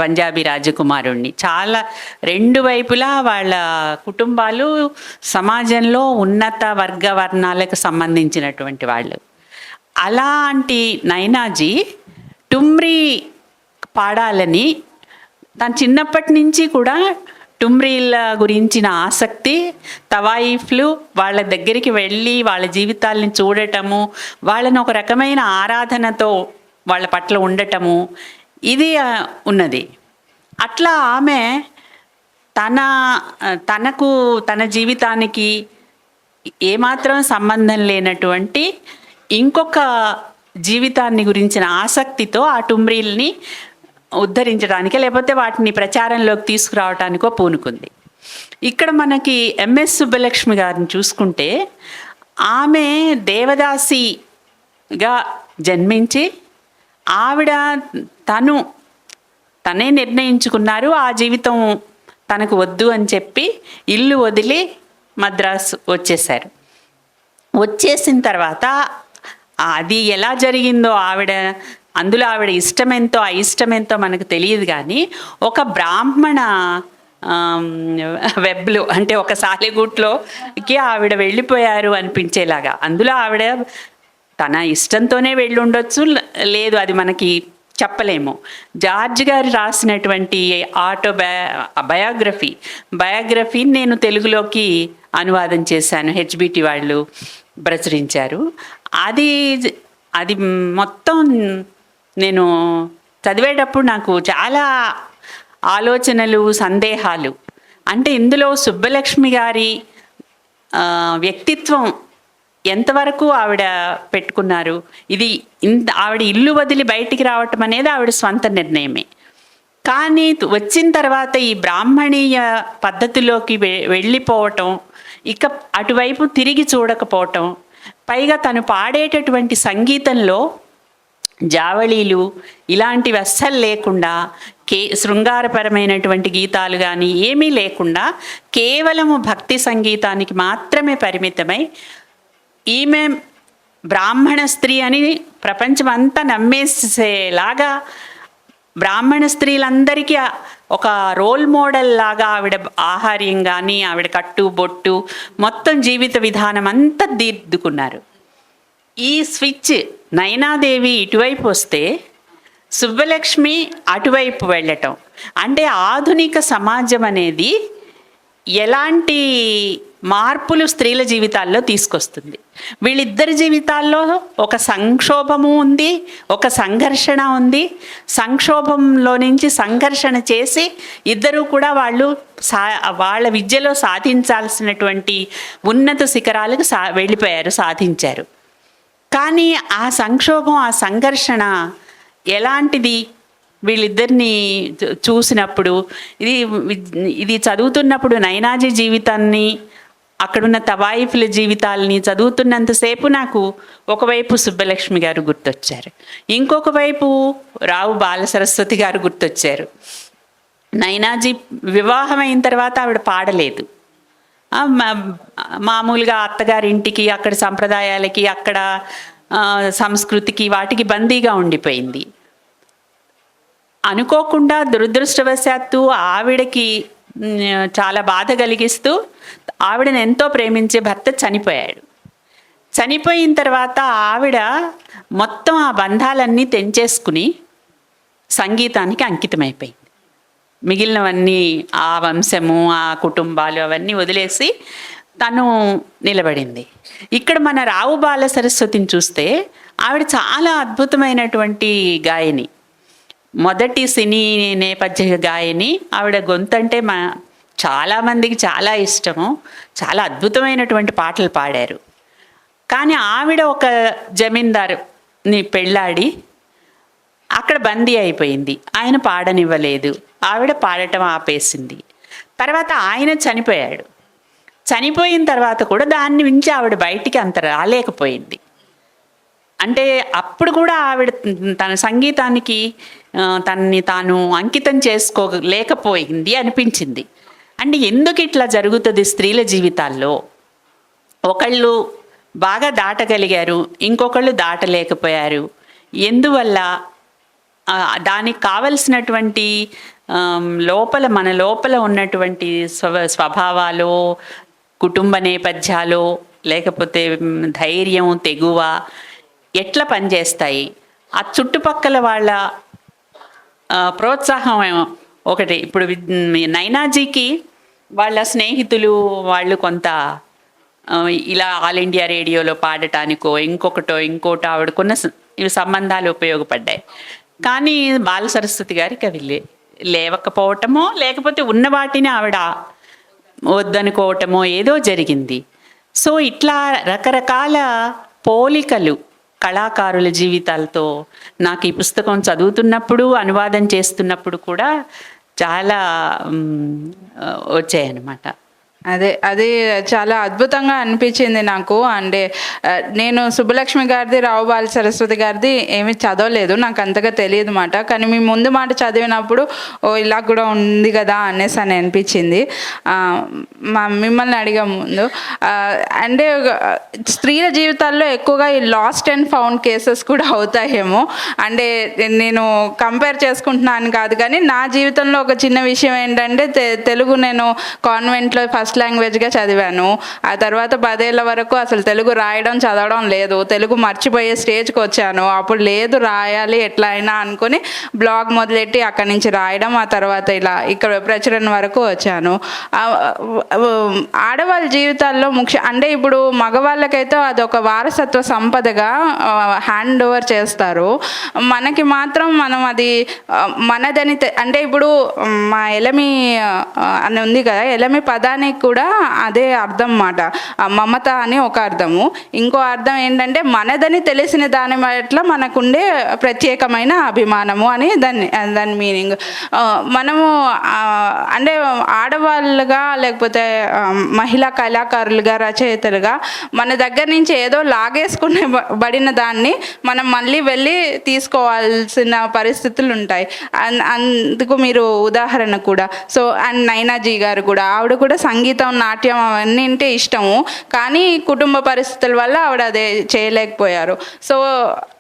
పంజాబీ రాజకుమారుణ్ణి. చాలా రెండు వైపులా వాళ్ళ కుటుంబాలు సమాజంలో ఉన్నత వర్ణాలకు సంబంధించినటువంటి వాళ్ళు. అలాంటి నైనాజీ టుమ్రీ పాడాలని తను చిన్నప్పటి నుంచి కూడా టుమ్రీల గురించిన ఆసక్తి, తవాయిఫ్లు, వాళ్ళ దగ్గరికి వెళ్ళి వాళ్ళ జీవితాలని చూడటము, వాళ్ళని ఒక రకమైన ఆరాధనతో వాళ్ళ పట్ల ఉండటము, ఇది ఉన్నది. అట్లా ఆమె తన జీవితానికి ఏమాత్రం సంబంధం లేనటువంటి ఇంకొక జీవితాన్ని గురించిన ఆసక్తితో ఆ టుమ్రీల్ని ఉద్ధరించడానికే లేకపోతే వాటిని ప్రచారంలోకి తీసుకురావటానికో పూనుకుంది. ఇక్కడ మనకి ఎంఎస్ సుబ్బలక్ష్మి గారిని చూసుకుంటే ఆమె దేవదాసిగా జన్మించి ఆవిడ తనే నిర్ణయించుకున్నారు ఆ జీవితం తనకు వద్దు అని చెప్పి ఇల్లు వదిలి మద్రాసు వచ్చేసారు. వచ్చేసిన తర్వాత అది ఎలా జరిగిందో అందులో ఆవిడ ఇష్టమెంతో అయిష్టమెంతో మనకు తెలియదు, కానీ ఒక బ్రాహ్మణ వెబ్లో అంటే ఒక సాలెగూట్లోకి ఆవిడ వెళ్ళిపోయారు అనిపించేలాగా, అందులో ఆవిడ తన ఇష్టంతోనే వెళ్ళి ఉండొచ్చు, లేదు అది మనకి చెప్పలేము. జార్జ్ గారు రాసినటువంటి బయోగ్రఫీని నేను తెలుగులోకి అనువాదం చేశాను, హెచ్బిటి వాళ్ళు ప్రచురించారు. అది మొత్తం నేను చదివేటప్పుడు నాకు చాలా ఆలోచనలు, సందేహాలు. అంటే ఇందులో సుబ్బలక్ష్మి గారి వ్యక్తిత్వం ఎంతవరకు ఆవిడ పెట్టుకున్నారు, ఆవిడ ఇల్లు వదిలి బయటికి రావటం అనేది ఆవిడ స్వంత నిర్ణయమే. కానీ వచ్చిన తర్వాత ఈ బ్రాహ్మణీయ పద్ధతిలోకి వెళ్ళిపోవటం, ఇక అటువైపు తిరిగి చూడకపోవటం, పైగా తను పాడేటటువంటి సంగీతంలో జావళీలు ఇలాంటివి అస్సలు లేకుండా, శృంగారపరమైనటువంటి గీతాలు కానీ ఏమీ లేకుండా కేవలము భక్తి సంగీతానికి మాత్రమే పరిమితమై ఈమె బ్రాహ్మణ స్త్రీ అని ప్రపంచమంతా నమ్మేసేలాగా, బ్రాహ్మణ స్త్రీలందరికీ ఒక రోల్ మోడల్ లాగా ఆవిడ ఆహార్యం కానీ ఆవిడ కట్టు బొట్టు మొత్తం జీవిత విధానం అంతా దిద్దుకున్నారు. ఈ స్విచ్ నయనాదేవి ఇటువైపు వస్తే సుబ్బలక్ష్మి అటువైపు వెళ్ళటం, అంటే ఆధునిక సమాజం అనేది ఎలాంటి మార్పులు స్త్రీల జీవితాల్లో తీసుకొస్తుంది. వీళ్ళిద్దరి జీవితాల్లో ఒక సంక్షోభము ఉంది, ఒక సంఘర్షణ ఉంది. సంక్షోభంలో నుంచి సంఘర్షణ చేసి ఇద్దరూ కూడా వాళ్ళ విద్యలో సాధించాల్సినటువంటి ఉన్నత శిఖరాలకు వెళ్ళిపోయారు, సాధించారు. కానీ ఆ సంక్షోభం, ఆ సంఘర్షణ ఎలాంటిది వీళ్ళిద్దరిని చూసినప్పుడు, ఇది చదువుతున్నప్పుడు నయనాజీ జీవితాన్ని, అక్కడున్న తవాయిఫుల జీవితాలని చదువుతున్నంతసేపు నాకు ఒకవైపు సుబ్బలక్ష్మి గారు గుర్తొచ్చారు, ఇంకొక వైపు రావు బాలసరస్వతి గారు గుర్తొచ్చారు. నయనాజీ వివాహం అయిన తర్వాత ఆవిడ పాడలేదు, మామూలుగా అత్తగారింటికి, అక్కడ సంప్రదాయాలకి, అక్కడ సంస్కృతికి వాటికి బందీగా ఉండిపోయింది. అనుకోకుండా దురదృష్టవశాత్తు ఆవిడకి చాలా బాధ కలిగిస్తూ ఆవిడని ఎంతో ప్రేమించే భర్త చనిపోయాడు. చనిపోయిన తర్వాత ఆవిడ మొత్తం ఆ బంధాలన్నీ తెంచేసుకుని సంగీతానికి అంకితమైపోయింది. మిగిలినవన్నీ ఆ వంశము, ఆ కుటుంబాలు అవన్నీ వదిలేసి తను నిలబడింది. ఇక్కడ మన రావు బాల సరస్వతిని చూస్తే ఆవిడ చాలా అద్భుతమైనటువంటి గాయని, మొదటి సినీ నేపథ్య గాయని. ఆవిడ గొంతంటే చాలామందికి చాలా ఇష్టము, చాలా అద్భుతమైనటువంటి పాటలు పాడారు. కానీ ఆవిడ ఒక జమీందారుని పెళ్ళాడి అక్కడ బందీ అయిపోయింది, ఆయన పాడనివ్వలేదు, ఆవిడ పాడటం ఆపేసింది. తర్వాత ఆయన చనిపోయాడు. చనిపోయిన తర్వాత కూడా దాన్ని మించి ఆవిడ బయటికి అంత రాలేకపోయింది. అంటే అప్పుడు కూడా ఆవిడ తన సంగీతానికి తనని తాను అంకితం చేసుకోలేకపోయింది అనిపించింది. అంటే ఎందుకు ఇట్లా జరుగుతుంది స్త్రీల జీవితాల్లో? ఒకళ్ళు బాగా దాటగలిగారు, ఇంకొకళ్ళు దాటలేకపోయారు. ఎందువల్ల? దానికి కావలసినటువంటి మన లోపల ఉన్నటువంటి స్వభావాలు, కుటుంబ నేపథ్యాలు, లేకపోతే ధైర్యం, తెగువ ఎట్లా పనిచేస్తాయి? ఆ చుట్టుపక్కల వాళ్ళ ప్రోత్సాహం ఒకటి. ఇప్పుడు నైనాజీకి వాళ్ళ స్నేహితులు వాళ్ళు కొంత ఇలా ఆల్ ఇండియా రేడియోలో పాడటానికో ఇంకోటో ఆవిడకున్న ఇవి సంబంధాలు ఉపయోగపడ్డాయి. కానీ బాల సరస్వతి గారికి అవి లేవకపోవటమో, లేకపోతే ఉన్న వాటిని ఆవిడ వద్దనుకోవటమో ఏదో జరిగింది. సో ఇట్లా రకరకాల పోలికలు కళాకారుల జీవితాలతో నాకు ఈ పుస్తకం చదువుతున్నప్పుడు, అనువాదం చేస్తున్నప్పుడు కూడా చాలా వచ్చాయన్నమాట. అది చాలా అద్భుతంగా అనిపించింది నాకు. అంటే నేను సుబ్బలక్ష్మి గారిది, రావు బాల సరస్వతి గారిది ఏమీ చదవలేదు, నాకు అంతగా తెలియదు మాట. కానీ మీ ముందు మాట చదివినప్పుడు ఇలా కూడా ఉంది కదా అనేసి అని అనిపించింది. మిమ్మల్ని అడిగే ముందు అంటే స్త్రీల జీవితాల్లో ఎక్కువగా ఈ లాస్ట్ అండ్ ఫౌండ్ కేసెస్ కూడా అవుతాయేమో. అంటే నేను కంపేర్ చేసుకుంటున్నాను కాదు, కానీ నా జీవితంలో ఒక చిన్న విషయం ఏంటంటే తెలుగు నేను కాన్వెంట్లో ఫస్ట్ లాంగ్వేజ్గా చదివాను. ఆ తర్వాత 10 ఏళ్ళ వరకు అసలు తెలుగు రాయడం చదవడం లేదు. తెలుగు మర్చిపోయే స్టేజ్కి వచ్చాను. అప్పుడు లేదు, రాయాలి ఎట్లా అయినా అనుకుని బ్లాగ్ మొదలెట్టి అక్కడి నుంచి రాయడం, ఆ తర్వాత ఇలా ఇక్కడ ప్రచురణ వరకు వచ్చాను. ఆడవాళ్ళ జీవితాల్లో అంటే ఇప్పుడు మగవాళ్ళకైతే అదొక వారసత్వ సంపదగా హ్యాండ్ ఓవర్ చేస్తారు. మనకి మాత్రం మనం అది మనదని అంటే ఇప్పుడు మా ఎలమి అని ఉంది కదా, ఎలమి పదానికి కూడా అదే అర్థం మాట. మమత అని ఒక అర్థము, ఇంకో అర్థం ఏంటంటే మనదని తెలిసిన దాని పట్ల మనకుండే ప్రత్యేకమైన అభిమానము అని దాని మీనింగ్. మనము అంటే ఆడవాళ్ళుగా లేకపోతే మహిళా కళాకారులుగా, రచయితలుగా మన దగ్గర నుంచి ఏదో లాగేసుకునే దాన్ని మనం మళ్ళీ వెళ్ళి తీసుకోవాల్సిన పరిస్థితులు ఉంటాయి. అందుకు మీరు ఉదాహరణ కూడా. సో అండ్ నైనాజీ గారు కూడా, ఆవిడ కూడా సంగీతం, నాట్యం అవన్నీ అంటే ఇష్టము, కానీ కుటుంబ పరిస్థితుల వల్ల ఆవిడ అదే చేయలేకపోయారు. సో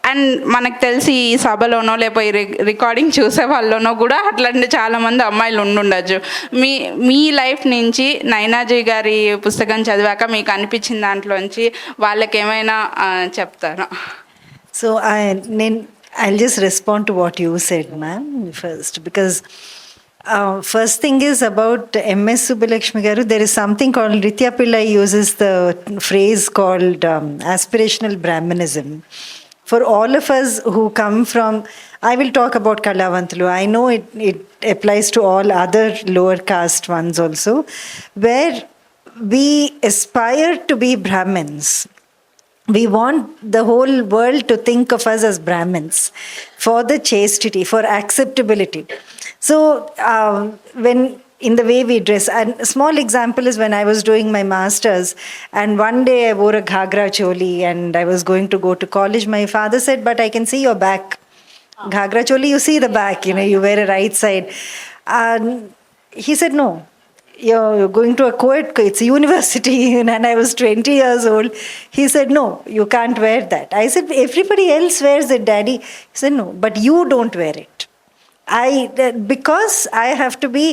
అండ్ మనకు తెలిసి ఈ సభలోనో లేకపోతే రికార్డింగ్ చూసే వాళ్ళలోనో కూడా అట్లాంటి చాలామంది అమ్మాయిలు ఉండుండొచ్చు. మీ లైఫ్ నుంచి నైనాజీ గారి పుస్తకం చదివాక మీకు అనిపించిన దాంట్లోంచి వాళ్ళకి ఏమైనా చెప్తారా? So I'll just respond to what you said, ma'am, first, because first thing is about M.S. Subbulakshmi garu. There is something called, Ritya Pillai uses the phrase called aspirational Brahmanism. For all of us who come from, I will talk about Kalavantulu. I know it applies to all other lower caste ones also, where we aspire to be Brahmins. We want the whole world to think of us as Brahmins for the chastity, for acceptability. So when in the way we dress, and a small example is when I was doing my masters, and one day I wore a ghagra choli and I was going to go to college. My father said, "But I can see your back. Ghagra choli, you see the back, you wear a right side." And he said, "No. You're going to a co-ed, it's a university," and I was 20 years old. He said, "No, you can't wear that." I said, "Everybody else wears it, Daddy." He said, "No, but you don't wear it. Because I have to be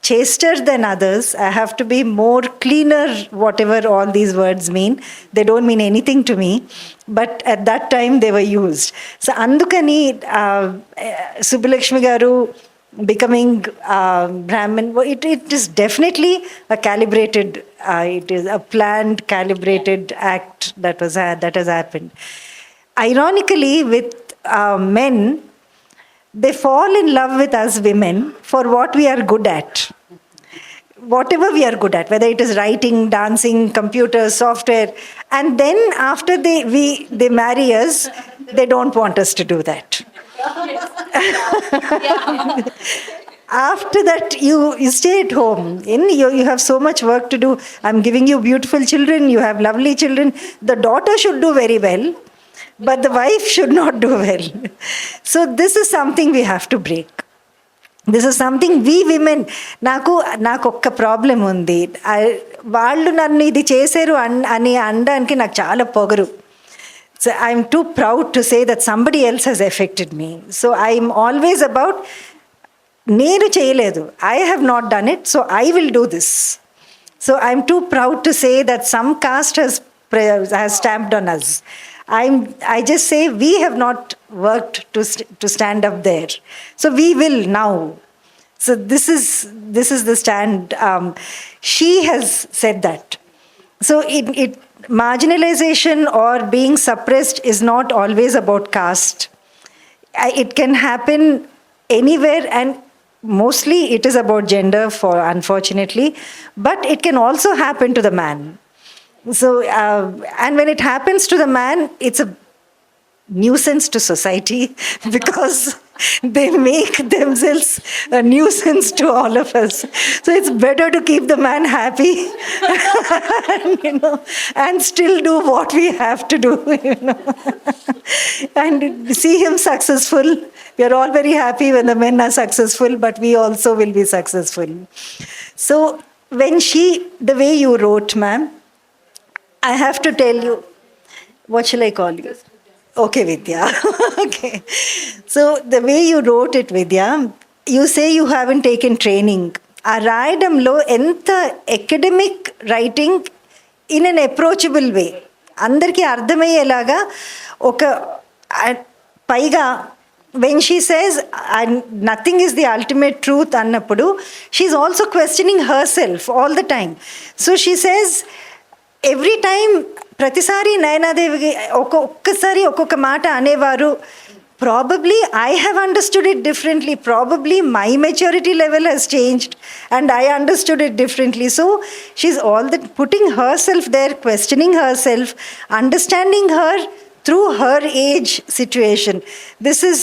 chaster than others, I have to be more cleaner," whatever all these words mean. They don't mean anything to me, but at that time they were used. So andukani Subbulakshmi garu becoming Brahmin, it is definitely a calibrated, it is a planned, calibrated act that has happened. Ironically, with men, they fall in love with us women for what we are good at. Whatever we are good at, whether it is writing, dancing, computers, software, and then after they marry us, they don't want us to do that. After that, you stay at home. You have so much work to do. I'm giving you beautiful children. You have lovely children. The daughter should do very well. but the wife should not do well. So this is something we have to break. This is something we women. నాకు ఒక్క ప్రాబ్లం ఉంది, వాళ్ళు నన్ను ఇది చేశారు అని అనడానికి నాకు చాలా పొగరు. So I'm too proud to say that somebody else has affected me. So I'm always about నేను చేయలేదు, I have not done it, so I will do this. So I'm too proud to say that some caste has stamped on us. I just say we have not worked to stand up there. So we will now. So this is the stand. She has said that. So it marginalization or being suppressed is not always about caste. It can happen anywhere, and mostly it is about gender, unfortunately, but it can also happen to the man. So, and when it happens to the man, it's a nuisance to society because they make themselves a nuisance to all of us. So it's better to keep the man happy and, and still do what we have to do, and see him successful. We are all very happy when the men are successful, but we also will be successful. So when the way you wrote, ma'am, I have to tell you, what shall I call you? Okay, Vidya. Okay. So the way you wrote it, Vidya, you say you haven't taken training. ఆ రాయడంలో ఎంత academic writing in an approachable way, అందరికీ అర్థమయ్యేలాగా ఒక పైగా when she says nothing is the ultimate truth annappudu, she's also questioning herself all the time. So she says every time ప్రతిసారి నయనాదేవికి ఒక్కసారి ఒక్కొక్క మాట అనేవారు. Probably I have understood it differently, probably my maturity level has changed and I understood it differently. So she's all that putting herself there, questioning herself, understanding her through her age situation. This is,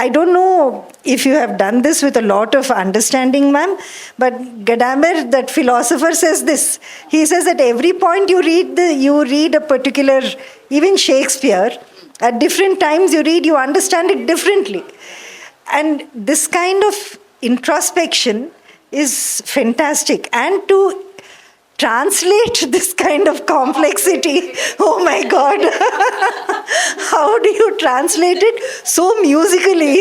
I don't know if you have done this with a lot of understanding, ma'am, but Gadamer, that philosopher, says this. He says at every point you read a particular, even Shakespeare, at different times you read, you understand it differently. And this kind of introspection is fantastic. And to translate this kind of complexity, oh my God, how do you translate it so musically,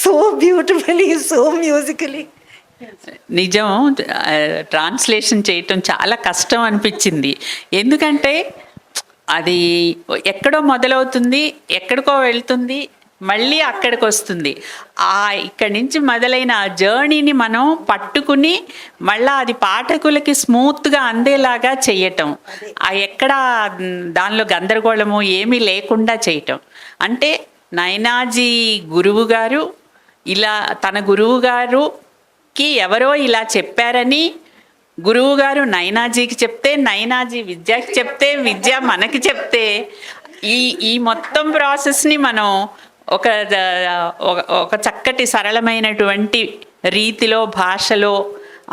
so beautifully, so musically? నిజం, ట్రాన్స్లేషన్ చేయటం చాలా కష్టం అనిపించింది. ఎందుకంటే అది ఎక్కడో మొదలవుతుంది, ఎక్కడికో వెళ్తుంది, మళ్ళీ అక్కడికి వస్తుంది. ఇక్కడి నుంచి మొదలైన ఆ జర్నీని మనం పట్టుకుని మళ్ళీ అది పాఠకులకి స్మూత్గా అందేలాగా చేయటం, ఎక్కడ దానిలో గందరగోళము ఏమీ లేకుండా చేయటం. అంటే నయనాజీ గురువు గారు ఇలా, తన గురువు గారుకి ఎవరో ఇలా చెప్పారని గురువుగారు నయనాజీకి చెప్తే, నయనాజీ విద్యకి చెప్తే, విద్య మనకి చెప్తే, ఈ మొత్తం ప్రాసెస్ని మనం ఒక చక్కటి సరళమైనటువంటి రీతిలో భాషలో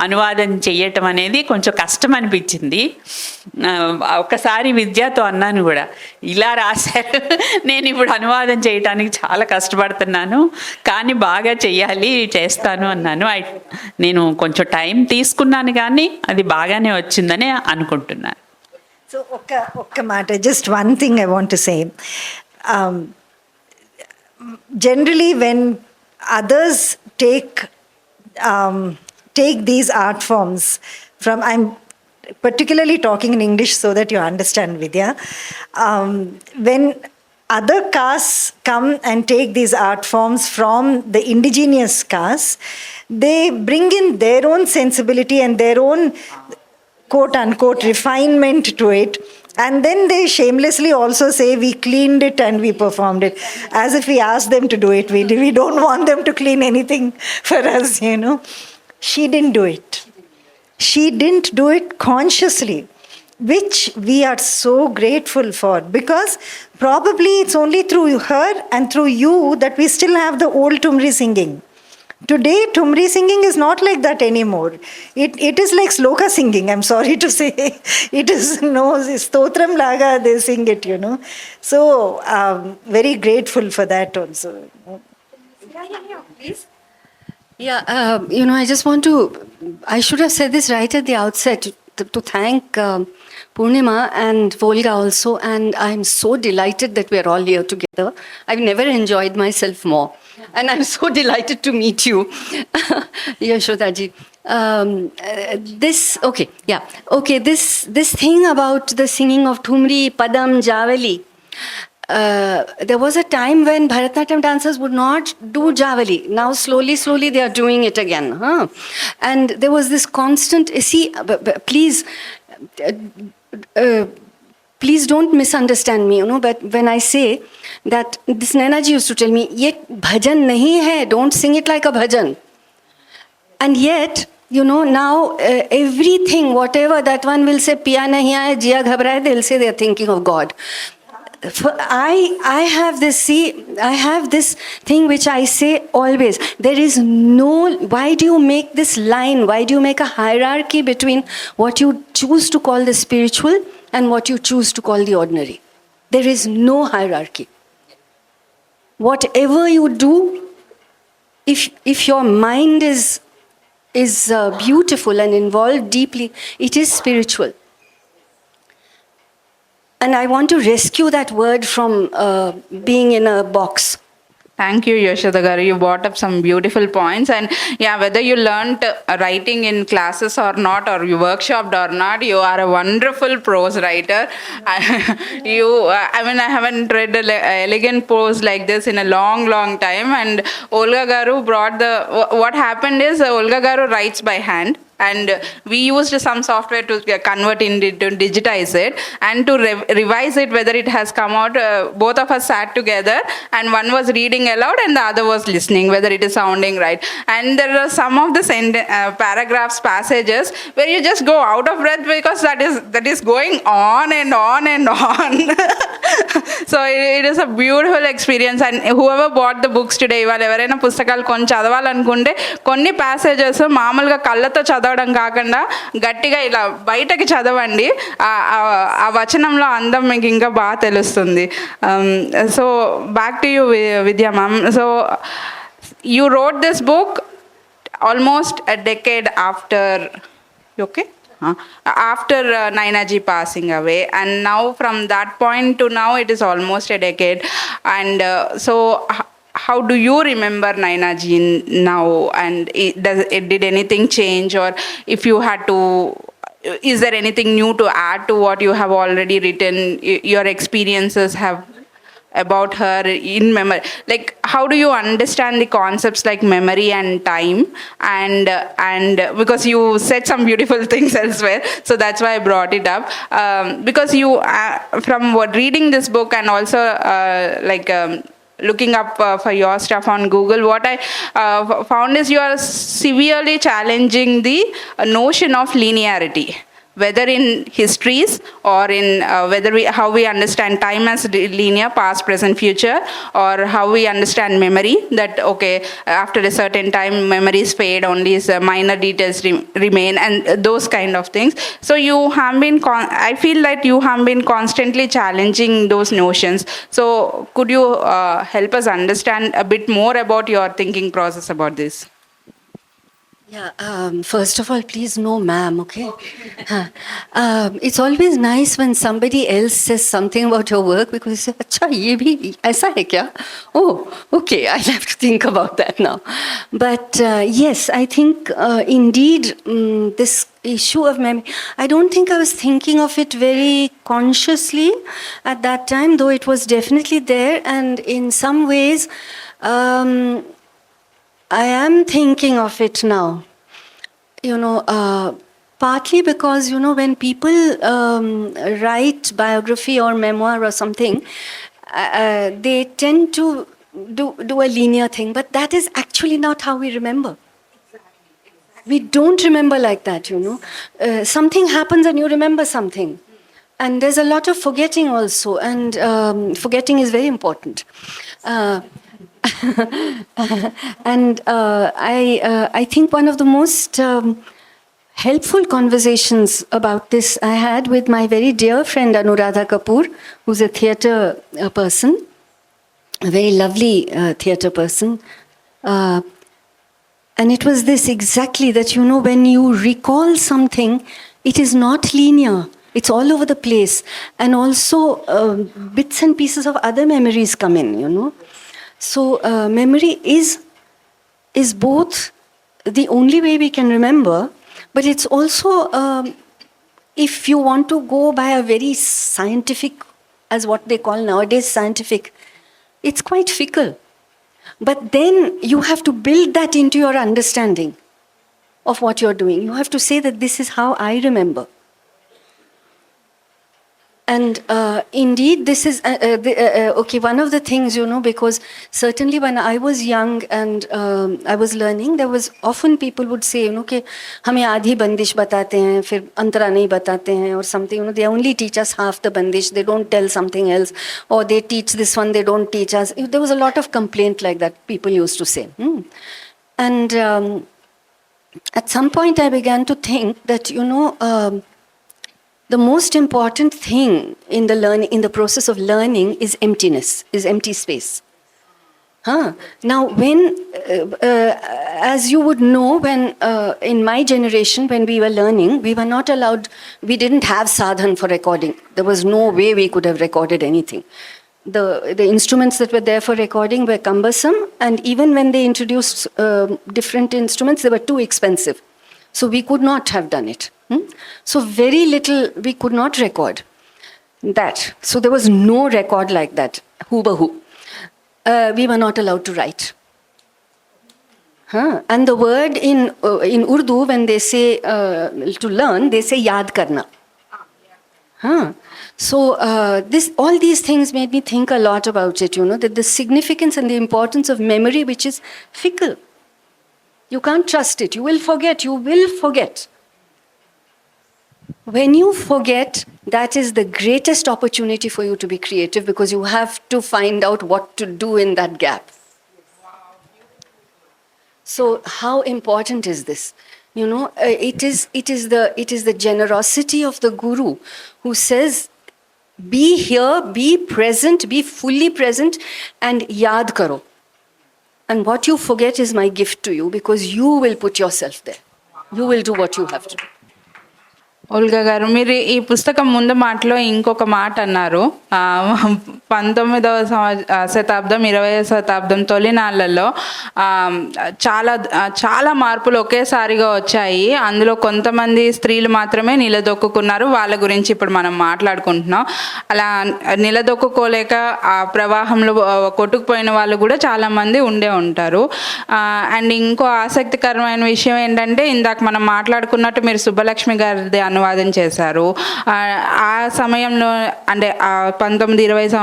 అనువాదం చేయటం అనేది కొంచెం కష్టం అనిపించింది. ఒకసారి విద్యతో అన్నాను కూడా, ఇలా రాశారు, నేను ఇప్పుడు అనువాదం చేయటానికి చాలా కష్టపడుతున్నాను, కానీ బాగా చెయ్యాలి, చేస్తాను అన్నాను. నేను కొంచెం టైం తీసుకున్నాను, కానీ అది బాగానే వచ్చిందని అనుకుంటున్నాను. సో ఒక్క మాట, just one thing I want to say. Generally, when others take these art forms from, I'm particularly talking in English so that you understand, Vidya. When other castes come and take these art forms from the indigenous castes, they bring in their own sensibility and their own quote unquote refinement to it. And then they shamelessly also say, we cleaned it and we performed it, as if we asked them to do it. We don't want them to clean anything for us, She didn't do it. She didn't do it consciously, which we are so grateful for, because probably it's only through her and through you that we still have the old Tumri singing. Today, Thumri singing is not like that anymore. It is like sloka singing, I'm sorry to say. It is no stotram laga, they sing it, you know. So, very grateful for that also. Yeah, you know, I just want to, I should have said this right at the outset to thank Purnima and Volga also. And I'm so delighted that we're all here together. I've never enjoyed myself more. And I'm so delighted to meet you, Yashoda ji. This thing about the singing of Thumri, Padam, Javali. There was a time when Bharatanatyam dancers would not do Javali. Now slowly they are doing it again. And there was this constant, please don't misunderstand me, you know, but when I say that, this Naina ji used to tell me, ye bhajan nahi hai, don't sing it like a bhajan. And yet, you know, now everything, whatever that one will say, piya nahi aaye, jiya ghabraye, they'll say they're thinking of God. I have this thing which I say always. There is no, why do you make this line? Why do you make a hierarchy between what you choose to call the spiritual and what you choose to call the ordinary? There is no hierarchy. Whatever you do, if your mind is beautiful and involved deeply, it is spiritual. And I want to rescue that word from being in a box. Thank you, Yashoda garu. You brought up some beautiful points. And yeah, whether you learnt writing in classes or not, or you workshopped or not, you are a wonderful prose writer. I mean, I haven't read an elegant prose like this in a long time. And Olga garu brought what happened is, Olga garu writes by hand. And we used some software to convert it, to digitize it, and to revise it, whether it has come out. Both of us sat together, and one was reading aloud and the other was listening, whether it is sounding right. And there are some of the paragraphs, passages, where you just go out of breath, because that is going on and on and on. So it is a beautiful experience. And whoever bought the books today, ఇవాళ ఎవరైనా పుస్తకాలు కొన్ని చదవాలనుకుంటే, కొన్ని ప్యాసేజెస్ మామూలుగా కళ్ళతో చదవడం కాకుండా గట్టిగా ఇలా బయటకి చదవండి. ఆ వచనంలో అందం మీకు ఇంకా బాగా తెలుస్తుంది. సో బ్యాక్ టు యూ విద్యా ma'am. So you wrote this book almost a decade after, okay? After Naina ji passing away, and now from that point to now it is almost a decade. And so how do you remember Naina ji now, and did anything change, or if you had to, is there anything new to add to what you have already written, your experiences have about her in memory? Like, how do you understand the concepts like memory and time? And because you said some beautiful things elsewhere, so that's why I brought it up. Because you, from reading this book and also looking up for your stuff on Google, what I found is you are severely challenging the notion of linearity, whether in histories or in how we understand time as linear, past, present, future, or how we understand memory, that okay, after a certain time memories fade, only minor details remain, and those kind of things. So you have been I feel like you have been constantly challenging those notions. So could you help us understand a bit more about your thinking process about this? Yeah, first of all, please no ma'am, okay? It's always nice when somebody else says something about your work, because you say, acha, ye bhi aisa hai kya? Oh, okay, I'll have to think about that now. But yes, I think indeed this issue of memory, I don't think I was thinking of it very consciously at that time, though it was definitely there, and in some ways, I am thinking of it now, you know, partly because, you know, when people write biography or memoir or something, they tend to do a linear thing, but that is actually not how we remember. We don't remember like that, you know. Something happens and you remember something. And there's a lot of forgetting also, and forgetting is very important. And I think one of the most helpful conversations about this I had with my very dear friend Anuradha Kapoor, who's a theatre person, a very lovely theatre person. And it was this exactly that, when you recall something, it is not linear. It's all over the place. And also bits and pieces of other memories come in, So memory is both the only way we can remember, but it's also, if you want to go by a very scientific, as what they call nowadays scientific, it's quite fickle. But then you have to build that into your understanding of what you're doing. You have to say that this is how I remember. And indeed, this is, okay, one of the things, because certainly when I was young and I was learning, there was often people would say, कि हमें आधी बंदिश बताते हैं, फिर अंतरा नहीं बताते हैं, or something, they only teach us half the bandish, they don't tell something else, or they teach this one, they don't teach us. There was a lot of complaint like that, people used to say. And at some point I began to think that, the most important thing in the process of learning is emptiness, is empty space. Now, when, as you would know, when in my generation, when we were learning, we were not allowed, we didn't have sadhan for recording. There was no way we could have recorded anything. The instruments that were there for recording were cumbersome, and even when they introduced different instruments, they were too expensive. So we could not have done it. So very little we could not record that. So there was no record like that, hoo-ba-hoo. We were not allowed to write. And the word in Urdu, when they say to learn, they say yaad karna. So all these things made me think a lot about it, that the significance and the importance of memory, which is fickle. You can't trust it. You will forget. When you forget, that is the greatest opportunity for you to be creative, because you have to find out what to do in that gap. So how important is this? It is the generosity of the Guru who says, be here, be present, be fully present, and yaad karo. And what you forget is my gift to you, because you will put yourself there. You will do what you have to do. Olga గారు, మీరు ఈ పుస్తకం ముందు మాటలో ఇంకొక మాట అన్నారు. 19వ శతాబ్దం 20వ శతాబ్దం తొలినాళ్లలో చాలా మార్పులు ఒకేసారిగా వచ్చాయి. అందులో కొంతమంది స్త్రీలు మాత్రమే నిలదొక్కున్నారు. వాళ్ళ గురించి ఇప్పుడు మనం మాట్లాడుకుంటున్నాం. అలా నిలదొక్కుకోలేక ఆ ప్రవాహంలో కొట్టుకుపోయిన వాళ్ళు కూడా చాలామంది ఉండే ఉంటారు. అండ్ ఇంకో ఆసక్తికరమైన విషయం ఏంటంటే, ఇందాక మనం మాట్లాడుకున్నట్టు మీరు సుబ్బలక్ష్మి గారిది అనువాదం చేశారు. ఆ సమయంలో అంటే 19-20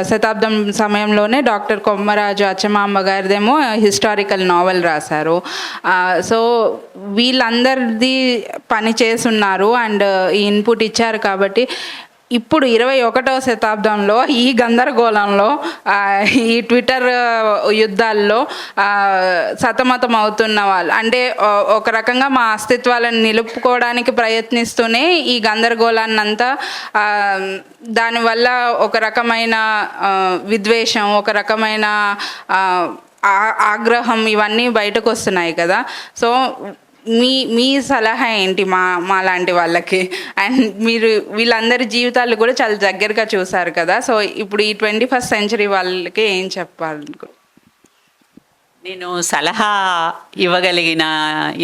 శతాబ్దం సమయంలోనే డాక్టర్ కొమ్మరాజు అచ్చమాంబ గారిదేమో హిస్టారికల్ నావెల్ రాశారు. సో వీళ్ళందరిది పని చేసున్నారు అండ్ ఇన్పుట్ ఇచ్చారు. కాబట్టి ఇప్పుడు 21వ శతాబ్దంలో ఈ గందరగోళంలో ఈ ట్విట్టర్ యుద్ధాల్లో సతమతం అవుతున్న వాళ్ళు, అంటే ఒక రకంగా మా అస్తిత్వాలను నిలుపుకోవడానికి ప్రయత్నిస్తూనే ఈ గందరగోళాన్ని అంతా, దానివల్ల ఒక రకమైన విద్వేషం, ఒక రకమైన ఆగ్రహం ఇవన్నీ బయటకు వస్తున్నాయి కదా. సో మీ సలహా ఏంటి మా లాంటి వాళ్ళకి? అండ్ మీరు వీళ్ళందరి జీవితాలు కూడా చాలా దగ్గరగా చూసారు కదా. సో ఇప్పుడు ఈ 21st సెంచరీ వాళ్ళకి ఏం చెప్పాలనుకో? నేను సలహా ఇవ్వగలిగిన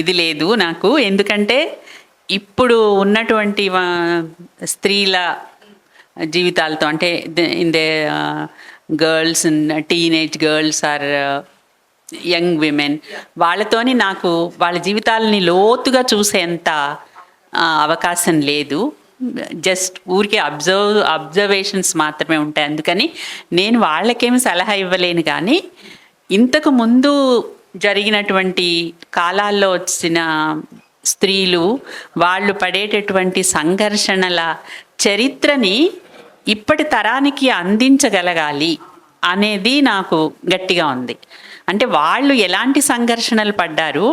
ఇది లేదు నాకు. ఎందుకంటే ఇప్పుడు ఉన్నటువంటి స్త్రీల జీవితాలతో, అంటే in the girls, teenage girls or young women, వాళ్ళతోని నాకు వాళ్ళ జీవితాలని లోతుగా చూసేంత అవకాశం లేదు. జస్ట్ ఊరికే అబ్జర్వేషన్స్ మాత్రమే ఉంటాయి. అందుకని నేను వాళ్ళకేమి సలహా ఇవ్వలేను. కానీ ఇంతకు ముందు జరిగినటువంటి కాలాల్లో వచ్చిన స్త్రీలు వాళ్ళు పడేటటువంటి సంఘర్షణల చరిత్రని ఇప్పటి తరానికి అందించగలగాలి అనేది నాకు గట్టిగా ఉంది. అంటే వాళ్ళు ఎలాంటి సంఘర్షణలు పడ్డారు,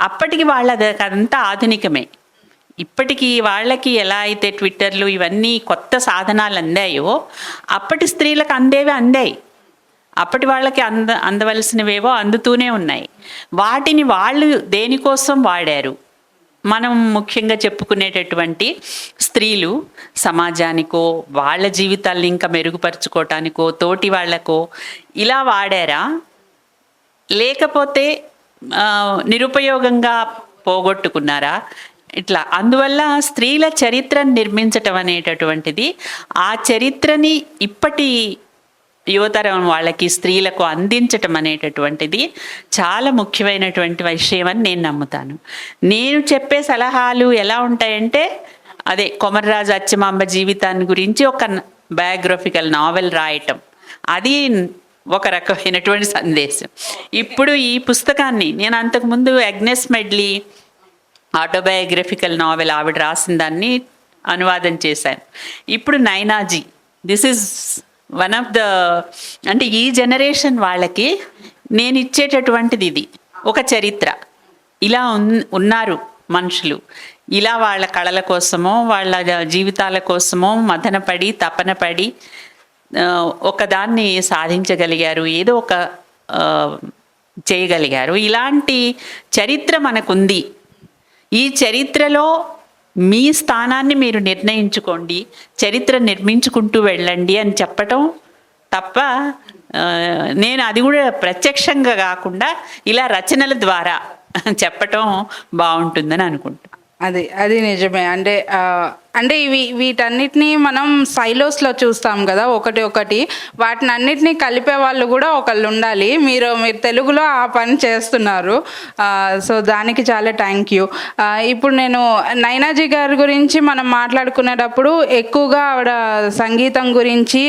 అప్పటికి అదంతా ఆధునికమే. ఇప్పటికీ వాళ్ళకి ఎలా అయితే ట్విట్టర్లు ఇవన్నీ కొత్త సాధనాలు అందాయో, అప్పటి స్త్రీలకు అందాయి. అప్పటి వాళ్ళకి అందవలసినవేవో అందుతూనే ఉన్నాయి. వాటిని వాళ్ళు దేనికోసం వాడారు? మనం ముఖ్యంగా చెప్పుకునేటటువంటి స్త్రీలు సమాజానికో, వాళ్ళ జీవితాలను ఇంకా మెరుగుపరుచుకోవటానికో, తోటి వాళ్లకో ఇలా వాడారా, లేకపోతే నిరుపయోగంగా పోగొట్టుకున్నారా? ఇట్లా అందువల్ల స్త్రీల చరిత్రను నిర్మించటం అనేటటువంటిది, ఆ చరిత్రని ఇప్పటి యువతరం వాళ్ళకి, స్త్రీలకు అందించటం అనేటటువంటిది చాలా ముఖ్యమైనటువంటి విషయం అని నేను నమ్ముతాను. నేను చెప్పే సలహాలు ఎలా ఉంటాయంటే, అదే కొమర్రాజు అచ్చమాంబ జీవితాన్ని గురించి ఒక బయోగ్రఫికల్ నావెల్ రాయటం, అది ఒక రకమైనటువంటి సందేశం. ఇప్పుడు ఈ పుస్తకాన్ని నేను అంతకుముందు అగ్నెస్ మెడ్లీ ఆటోబయోగ్రఫికల్ నావెల్ ఆవిడ రాసిన దాన్ని అనువాదం చేశాను. ఇప్పుడు Nainaji, this is one of the, అంటే ఈ జనరేషన్ వాళ్ళకి నేను ఇచ్చేటటువంటిది ఇది ఒక చరిత్ర. ఇలా ఉన్నారు మనుషులు, ఇలా వాళ్ళ కళల కోసమో వాళ్ళ జీవితాల కోసమో మదనపడి తపనపడి ఒకదాన్ని సాధించగలిగారు, ఏదో ఒక చేయగలిగారు. ఇలాంటి చరిత్ర మనకుంది. ఈ చరిత్రలో మీ స్థానాన్ని మీరు నిర్ణయించుకోండి, చరిత్ర నిర్మించుకుంటూ వెళ్ళండి అని చెప్పటం తప్ప, నేను అది కూడా ప్రత్యక్షంగా కాకుండా ఇలా రచనల ద్వారా చెప్పటం బాగుంటుందని అనుకుంటున్నాను. అది నిజమే. అంటే వీటన్నిటినీ మనం సైలోస్లో చూస్తాం కదా, ఒకటి వాటిని అన్నిటినీ కలిపే వాళ్ళు కూడా ఒకళ్ళు ఉండాలి. మీరు తెలుగులో ఆ పని చేస్తున్నారు. సో దానికి చాలా థ్యాంక్ యూ. ఇప్పుడు నేను నైనాజీ గారి గురించి మనం మాట్లాడుకునేటప్పుడు ఎక్కువగా ఆవిడ సంగీతం గురించి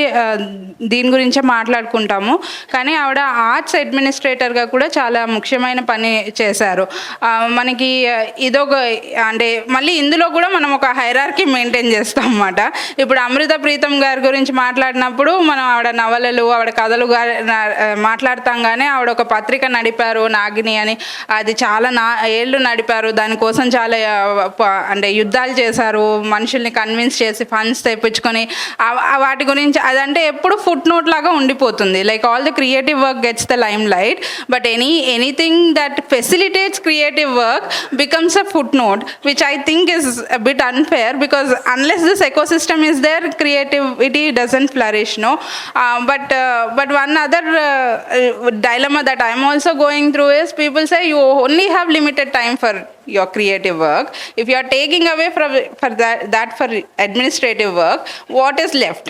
దీని గురించే మాట్లాడుకుంటాము, కానీ ఆవిడ ఆర్ట్స్ అడ్మినిస్ట్రేటర్గా కూడా చాలా ముఖ్యమైన పని చేశారు. మనకి ఇదొక, అంటే మళ్ళీ ఇందులో కూడా మనం ఒక హైరార్కీ మెయింటైన్ చేస్తాం అన్నమాట. ఇప్పుడు అమృత ప్రీతం గారి గురించి మాట్లాడినప్పుడు మనం ఆవిడ నవలలు, ఆవిడ కథలు మాట్లాడతాం, కానీ ఆవిడ ఒక పత్రిక నడిపారు నాగిని అని, అది చాలా ఏళ్ళు నడిపారు. దానికోసం చాలా అంటే యుద్ధాలు చేశారు, మనుషుల్ని కన్విన్స్ చేసి ఫండ్స్ తెప్పించుకొని వాటి గురించి. అదంటే ఎప్పుడు ఫుట్ నోట్ లాగా ఉండిపోతుంది. Like all the creative work gets the lime light, but anything that facilitates creative work becomes a foot note, which I think is a bit unfair, because unless this ecosystem is there, creativity doesn't flourish, no. But one other dilemma that I'm also going through is, people say you only have limited time for your creative work. If you are taking away for that for administrative work, what is left?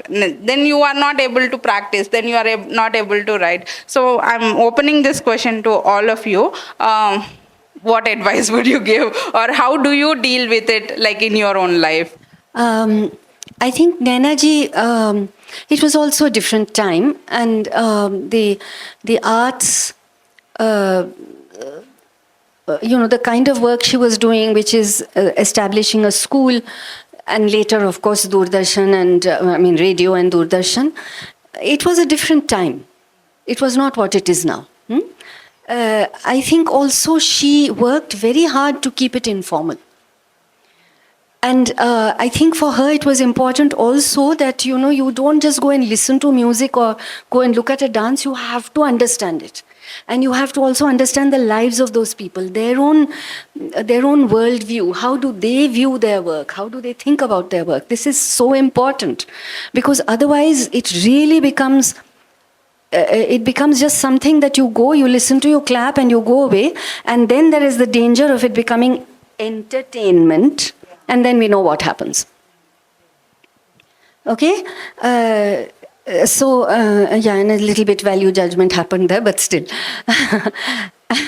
Then you are not able to practice, then you are not able to write. So I'm opening this question to all of you. What advice would you give, or how do you deal with it, like in your own life? I think Nainaji, it was also a different time, and the arts, the kind of work she was doing, which is establishing a school, and later, of course, Doordarshan and radio and Doordarshan. It was a different time. It was not what it is now. I think also she worked very hard to keep it informal. And I think for her it was important also that, you don't just go and listen to music or go and look at a dance, you have to understand it. And you have to also understand the lives of those people, their own world view. How do they view their work? How do they think about their work? This is so important, because otherwise it really becomes just something that you go, you listen to, you clap and you go away. And then there is the danger of it becoming entertainment. And then we know what happens. Okay? And a little bit value judgment happened there, but still.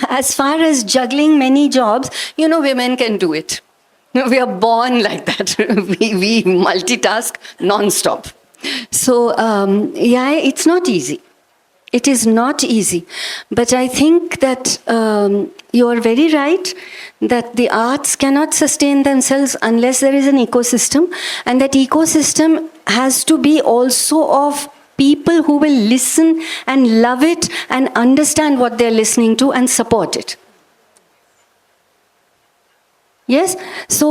As far as juggling many jobs, women can do it. We are born like that. we multitask non-stop. So, it's not easy. It is not easy. But I think that you are very right that the arts cannot sustain themselves unless there is an ecosystem. And that ecosystem has to be also of people who will listen and love it and understand what they're listening to and support it. Yes, so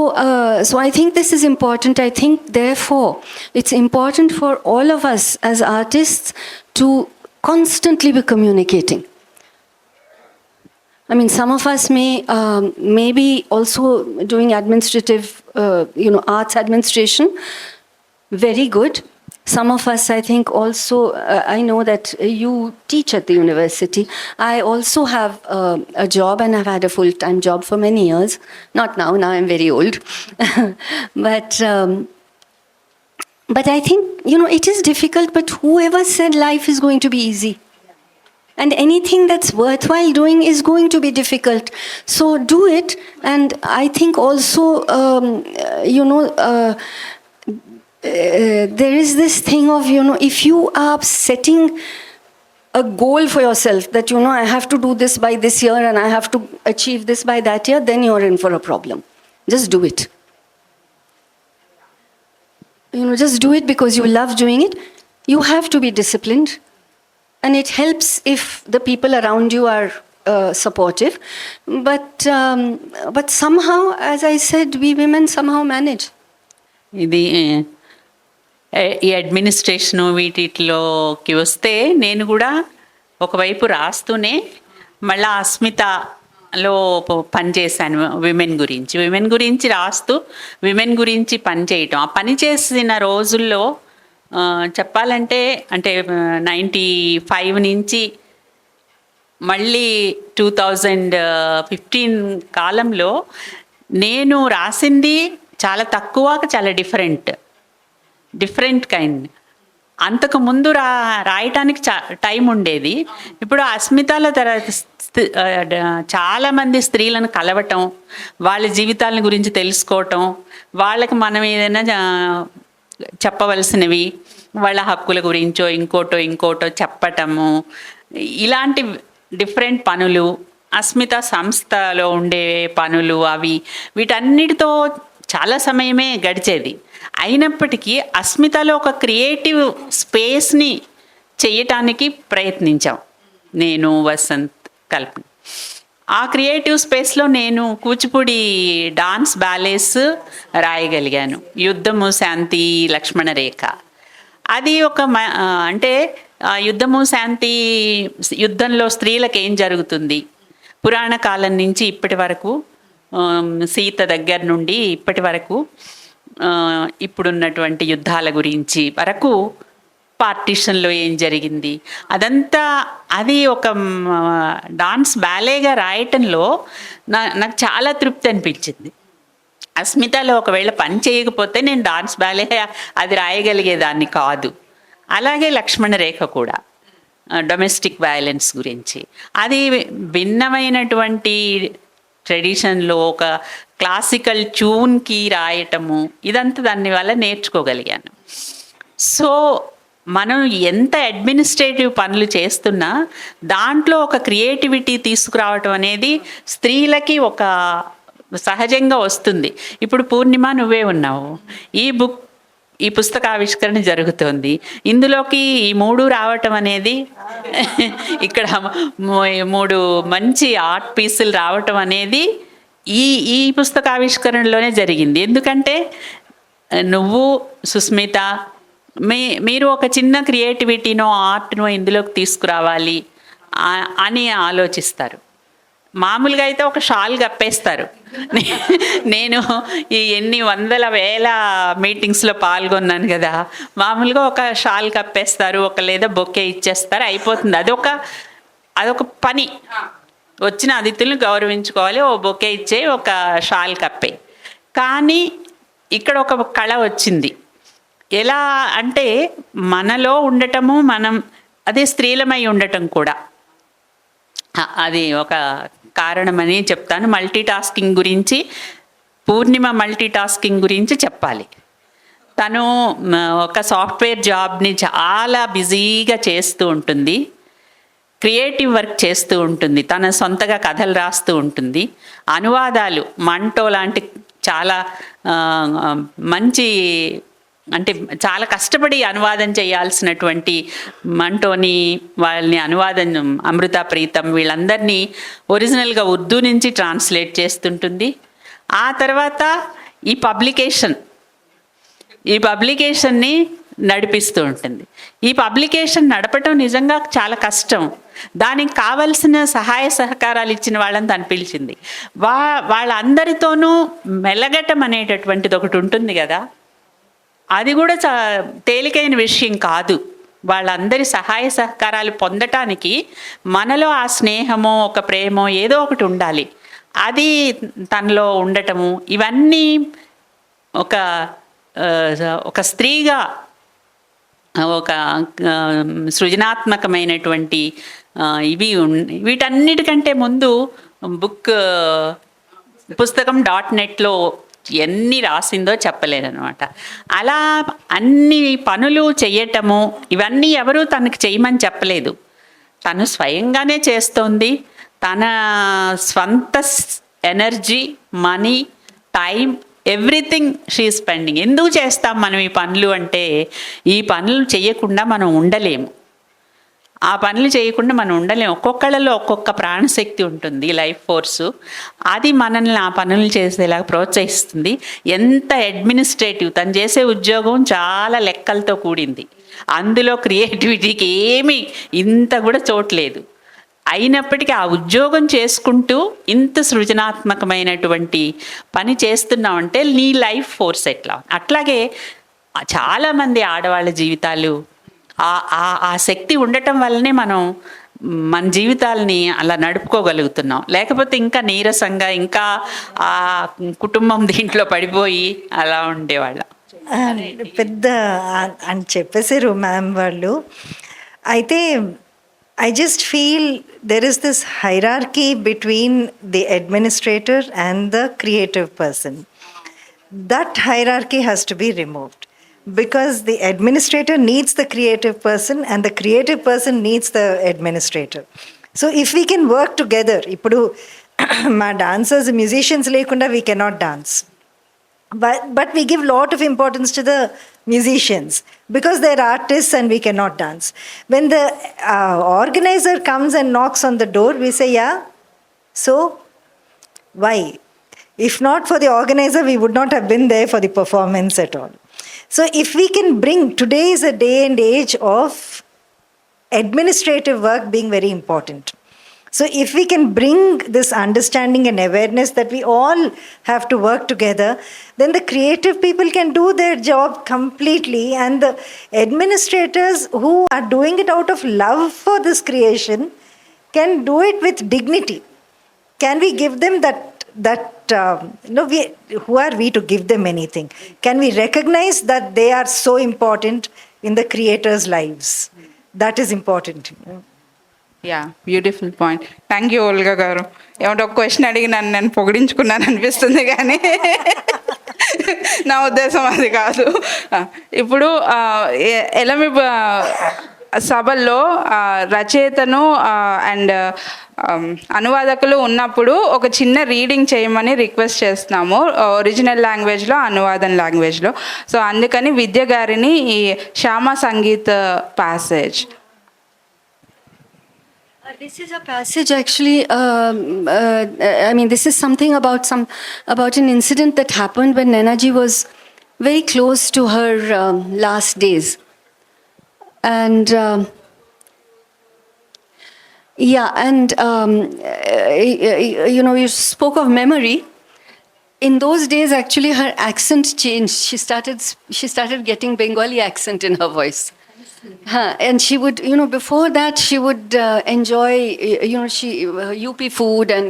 I think this is important. I think therefore it's important for all of us as artists to constantly be communicating. I mean, some of us may be also doing administrative, arts administration, very good. Some of us, I think, also, I know that you teach at the university. I also have a job, and I've had a full-time job for many years. Not now I'm very old. But I think, it is difficult, but whoever said life is going to be easy? And anything that's worthwhile doing is going to be difficult. So do it. And I think also, there is this thing of, if you are setting a goal for yourself that, I have to do this by this year and I have to achieve this by that year, then you're in for a problem. Just do it. Just do it because you love doing it. You have to be disciplined. And it helps if the people around you are supportive. But somehow, as I said, we women somehow manage. ఇది ఈ అడ్మినిస్ట్రేషను వీటిలోకి వస్తే నేను కూడా ఒకవైపు రాస్తూనే మళ్ళీ అస్మితలో పనిచేశాను. విమెన్ గురించి రాస్తూ విమెన్ గురించి పనిచేయటం. ఆ పని చేసిన రోజుల్లో చెప్పాలంటే అంటే 95 నుంచి మళ్ళీ 2015 కాలంలో నేను రాసింది చాలా తక్కువ, చాలా డిఫరెంట్ కైండ్. అంతకుముందు రాయటానికి టైం ఉండేది. ఇప్పుడు అస్మితాల తర్వాత చాలామంది స్త్రీలను కలవటం, వాళ్ళ జీవితాల గురించి తెలుసుకోవటం, వాళ్ళకి మనం ఏదైనా చెప్పవలసినవి, వాళ్ళ హక్కుల గురించో ఇంకోటో చెప్పటము, ఇలాంటి డిఫరెంట్ పనులు, అస్మిత సంస్థలో ఉండే పనులు, వీటన్నిటితో చాలా సమయమే గడిచేది. అయినప్పటికీ అస్మితలో ఒక క్రియేటివ్ స్పేస్ని చేయటానికి ప్రయత్నించాం నేను, వసంత్ కలిపి. ఆ క్రియేటివ్ స్పేస్లో నేను కూచిపూడి డాన్స్ బ్యాలెస్ రాయగలిగాను. యుద్ధము, శాంతి, లక్ష్మణ రేఖ. అది ఒక అంటే యుద్ధము, శాంతి, యుద్ధంలో స్త్రీలకు ఏం జరుగుతుంది, పురాణ కాలం నుంచి ఇప్పటి వరకు, సీత దగ్గర నుండి ఇప్పటి వరకు, ఇప్పుడున్నటువంటి యుద్ధాల గురించి వరకు, పార్టీషన్లో ఏం జరిగింది, అదంతా అది ఒక డాన్స్ బ్యాలేగా రాయటంలో నాకు చాలా తృప్తి అనిపించింది. అస్మితలో ఒకవేళ పని చేయకపోతే నేను డాన్స్ బ్యాలే అది రాయగలిగేదాన్ని కాదు. అలాగే లక్ష్మణ రేఖ కూడా డొమెస్టిక్ వైలెన్స్ గురించి, అది భిన్నమైనటువంటి ట్రెడిషన్లో ఒక క్లాసికల్ ట్యూన్కి రాయటము, ఇదంతా దాని వల్ల నేర్చుకోగలిగాను. సో మనం ఎంత అడ్మినిస్ట్రేటివ్ పనులు చేస్తున్నా దాంట్లో ఒక క్రియేటివిటీ తీసుకురావటం అనేది స్త్రీలకి ఒక సహజంగా వస్తుంది. ఇప్పుడు పూర్ణిమ నువ్వే ఉన్నావు, ఈ పుస్తకావిష్కరణ జరుగుతోంది, ఇందులోకి ఈ 3 రావటం అనేది, ఇక్కడ 3 మంచి ఆర్ట్ పీసులు రావటం అనేది ఈ పుస్తకావిష్కరణలోనే జరిగింది. ఎందుకంటే నువ్వు, సుస్మిత, మీరు ఒక చిన్న క్రియేటివిటీనో ఆర్ట్నో ఇందులోకి తీసుకురావాలి అని ఆలోచిస్తారు. మామూలుగా అయితే ఒక షాల్ కప్పేస్తారు. నేను ఈ ఎన్ని వందల వేల మీటింగ్స్లో పాల్గొన్నాను కదా, మామూలుగా ఒక షాల్ కప్పేస్తారు, లేదా బొకే ఇచ్చేస్తారు, అయిపోతుంది. అదొక పని. వచ్చిన అతిథులను గౌరవించుకోవాలి, ఓ బొకే ఇచ్చే, ఒక షాల్ కప్పే. కానీ ఇక్కడ ఒక కళ వచ్చింది. ఎలా అంటే మనలో ఉండటము, మనం అదే స్త్రీలమై ఉండటం కూడా అది ఒక కారణమని చెప్తాను. మల్టీ టాస్కింగ్ గురించి, పూర్ణిమ మల్టీ టాస్కింగ్ గురించి చెప్పాలి. తను ఒక సాఫ్ట్వేర్ జాబ్ని చాలా బిజీగా చేస్తూ ఉంటుంది, క్రియేటివ్ వర్క్ చేస్తూ ఉంటుంది, తన సొంతగా కథలు రాస్తూ ఉంటుంది, అనువాదాలు, మంటో లాంటి చాలా మంచి అంటే చాలా కష్టపడి అనువాదం చేయాల్సినటువంటి మంటోని వాళ్ళని అనువాదం అమృత ప్రీతం వీళ్ళందరినీ ఒరిజినల్గా ఉర్దూ నుంచి ట్రాన్స్లేట్ చేస్తుంటుంది. ఆ తర్వాత ఈ పబ్లికేషన్ని నడిపిస్తూ ఉంటుంది. ఈ పబ్లికేషన్ నడపటం నిజంగా చాలా కష్టం. దానికి కావలసిన సహాయ సహకారాలు ఇచ్చిన వాళ్ళని తను పిలిచింది. వాళ్ళందరితోనూ మెలగటం అనేటటువంటిది ఒకటి ఉంటుంది కదా, అది కూడా తేలికైన విషయం కాదు. వాళ్ళందరి సహాయ సహకారాలు పొందటానికి మనలో ఆ స్నేహమో ఒక ప్రేమో ఏదో ఒకటి ఉండాలి. అది తనలో ఉండటము, ఇవన్నీ ఒక స్త్రీగా ఒక సృజనాత్మకమైనటువంటి వీటన్నిటికంటే ముందు పుస్తకం .netలో ఎన్ని రాసిందో చెప్పలేదనమాట. అలా అన్ని పనులు చెయ్యటము, ఇవన్నీ ఎవరూ తనకి చేయమని చెప్పలేదు. తను స్వయంగానే చేస్తోంది. తన స్వంత energy, money, time, everything she spending. ఎందుకు చేస్తాం మనం ఈ పనులు అంటే, ఈ పనులు చేయకుండా మనం ఉండలేము. ఆ పనులు చేయకుండా మనం ఉండలేము. ఒక్కొక్కళ్ళలో ఒక్కొక్క ప్రాణశక్తి ఉంటుంది, లైఫ్ ఫోర్సు. అది మనల్ని ఆ పనులు చేసేలాగా ప్రోత్సహిస్తుంది. ఎంత అడ్మినిస్ట్రేటివ్, తను చేసే ఉద్యోగం చాలా లెక్కలతో కూడింది. అందులో క్రియేటివిటీకి ఏమీ ఇంత కూడా చోట్లేదు. అయినప్పటికీ ఆ ఉద్యోగం చేసుకుంటూ ఇంత సృజనాత్మకమైనటువంటి పని చేస్తున్నామంటే నీ లైఫ్ ఫోర్స్ ఎట్లా. అట్లాగే చాలామంది ఆడవాళ్ళ జీవితాలు ఆ శక్తి ఉండటం వల్లనే మనం మన జీవితాలని అలా నడుపుకోగలుగుతున్నాం. లేకపోతే ఇంకా నీరసంగా, ఇంకా ఆ కుటుంబం దీంట్లో పడిపోయి అలా ఉండేవాళ్ళం. పెద్ద అని చెప్పేసారు మ్యామ్ వాళ్ళు. అయితే I just feel there is this hierarchy between the administrator and the creative person. That hierarchy has to be removed because the administrator needs the creative person and the creative person needs the administrator. So if we can work together, ipudu ma dancers, musicians lekunda we cannot dance. But we give lot of importance to the musicians because they're artists and we cannot dance. When the organizer comes and knocks on the door, we say, yeah, so why? If not for the organizer, we would not have been there for the performance at all. So if we can bring, today is a day and age of administrative work being very important. So if we can bring this understanding and awareness that we all have to work together, then the creative people can do their job completely, and the administrators who are doing it out of love for this creation can do it with dignity. Can we give them who are we to give them anything? Can we recognize that they are so important in the creators' lives? That is important. Yeah, beautiful point. Thank you Volga గారు. ఏమంటే ఒక క్వశ్చన్ అడిగి నేను పొగిడించుకున్నాను అనిపిస్తుంది, కానీ నా ఉద్దేశం అది కాదు. ఇప్పుడు ఎలమి సభల్లో రచయితను అండ్ అనువాదకులు ఉన్నప్పుడు ఒక చిన్న రీడింగ్ చేయమని రిక్వెస్ట్ చేస్తున్నాము, ఒరిజినల్ లాంగ్వేజ్లో, అనువాదం లాంగ్వేజ్లో. సో అందుకని విద్య గారిని ఈ Shyama sangeet passage. This is a passage actually, I mean, this is something about an incident that happened when Nainaji was very close to her last days. And you spoke of memory. In those days, actually, her accent changed. She started getting Bengali accent in her voice. And she would, before that, she would enjoy, UP food and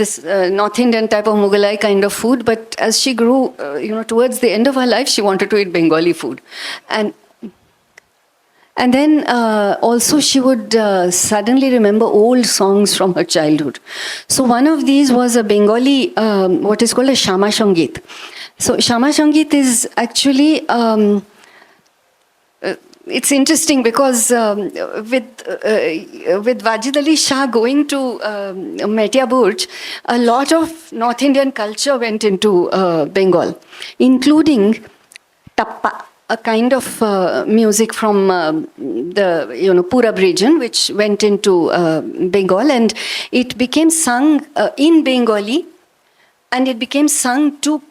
this North Indian type of Mughalai kind of food. But as she grew, towards the end of her life, she wanted to eat Bengali food. And then also she would suddenly remember old songs from her childhood. So one of these was a Bengali, what is called a Shama Sangeet. So Shama Sangeet is actually... it's interesting because with Wajid Ali Shah going to Metia Burj, a lot of North Indian culture went into Bengal, including tappa. a kind of music from the Purab region, which went into Bengal, and it became sung in Bengali, and it became sung to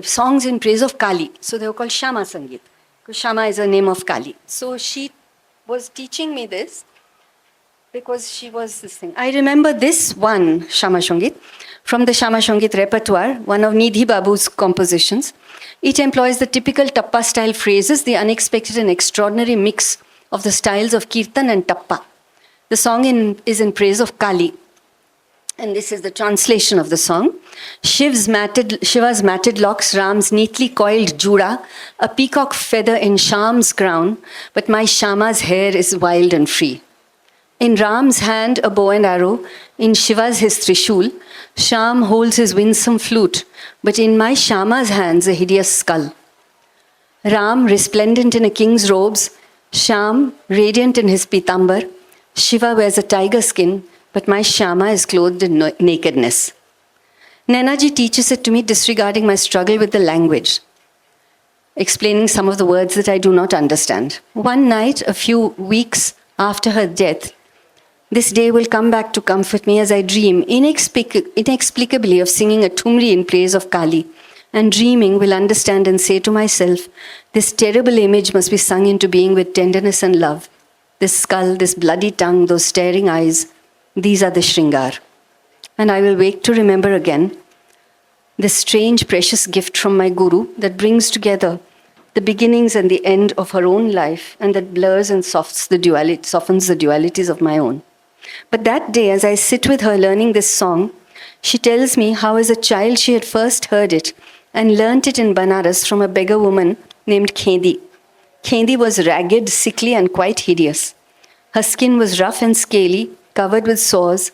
songs in praise of Kali. So they were called Shama Sangeet, because Shama is a name of Kali. So she was teaching me this because she was this thing. I remember this one Shama Sangeet from the Shama Sangeet repertoire, one of Nidhi Babu's compositions. It employs the typical Tappa style phrases, the unexpected and extraordinary mix of the styles of Kirtan and Tappa. The song is in praise of Kali. And this is the translation of the song. Shiva's matted locks, Ram's neatly coiled juda, a peacock feather in Sham's crown, but my Shama's hair is wild and free. In Ram's hand, a bow and arrow. In Shiva's, his Trishul. Sham holds his winsome flute, but in my Shama's hands, a hideous skull. Ram, resplendent in a king's robes. Sham, radiant in his pitambar. Shiva wears a tiger skin, but my Shama is clothed in nakedness. Nainaji teaches it to me, disregarding my struggle with the language, explaining some of the words that I do not understand. One night, a few weeks after her death, this day will come back to comfort me as I dream inexplicably of singing a Thumri in praise of Kali, and dreaming will understand and say to myself, this terrible image must be sung into being with tenderness and love. This skull, this bloody tongue, those staring eyes, these are the Shringar. And I will wake to remember again this strange, precious gift from my Guru that brings together the beginnings and the end of her own life, and that blurs and softens the dualities of my own. But that day, as I sit with her learning this song, she tells me how as a child she had first heard it and learnt it in Banaras from a beggar woman named Khendi. Khendi was ragged, sickly, and quite hideous. Her skin was rough and scaly, covered with sores.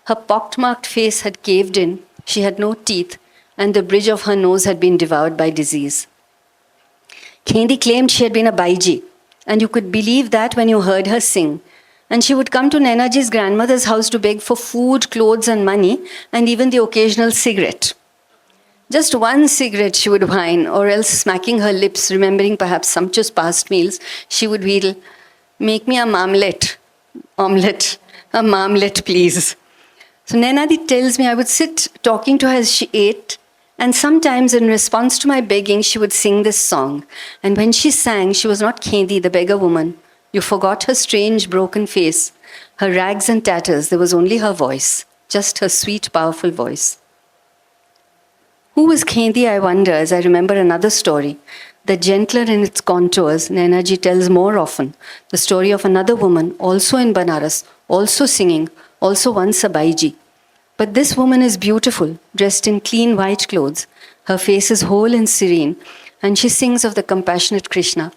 Her pockmarked face had caved in, she had no teeth, and the bridge of her nose had been devoured by disease. Khendi claimed she had been a Baiji, and you could believe that when you heard her sing. And she would come to Nainaji's grandmother's house to beg for food, clothes, and money, and even the occasional cigarette. Just one cigarette she would whine, or else smacking her lips, remembering perhaps sumptuous past meals, she would wheedle, make me a omelette, a marmlet, please. So Nainadi tells me I would sit talking to her as she ate, and sometimes in response to my begging, she would sing this song. And when she sang, she was not Khendi, the beggar woman. You forgot her strange, broken face, her rags and tatters. There was only her voice, just her sweet, powerful voice. Who was Khendi, I wonder, as I remember another story. The gentler in its contours, Nainaji tells more often the story of another woman, also in Banaras, also singing, also once a Baiji. But this woman is beautiful, dressed in clean white clothes. Her face is whole and serene, and she sings of the compassionate Krishna.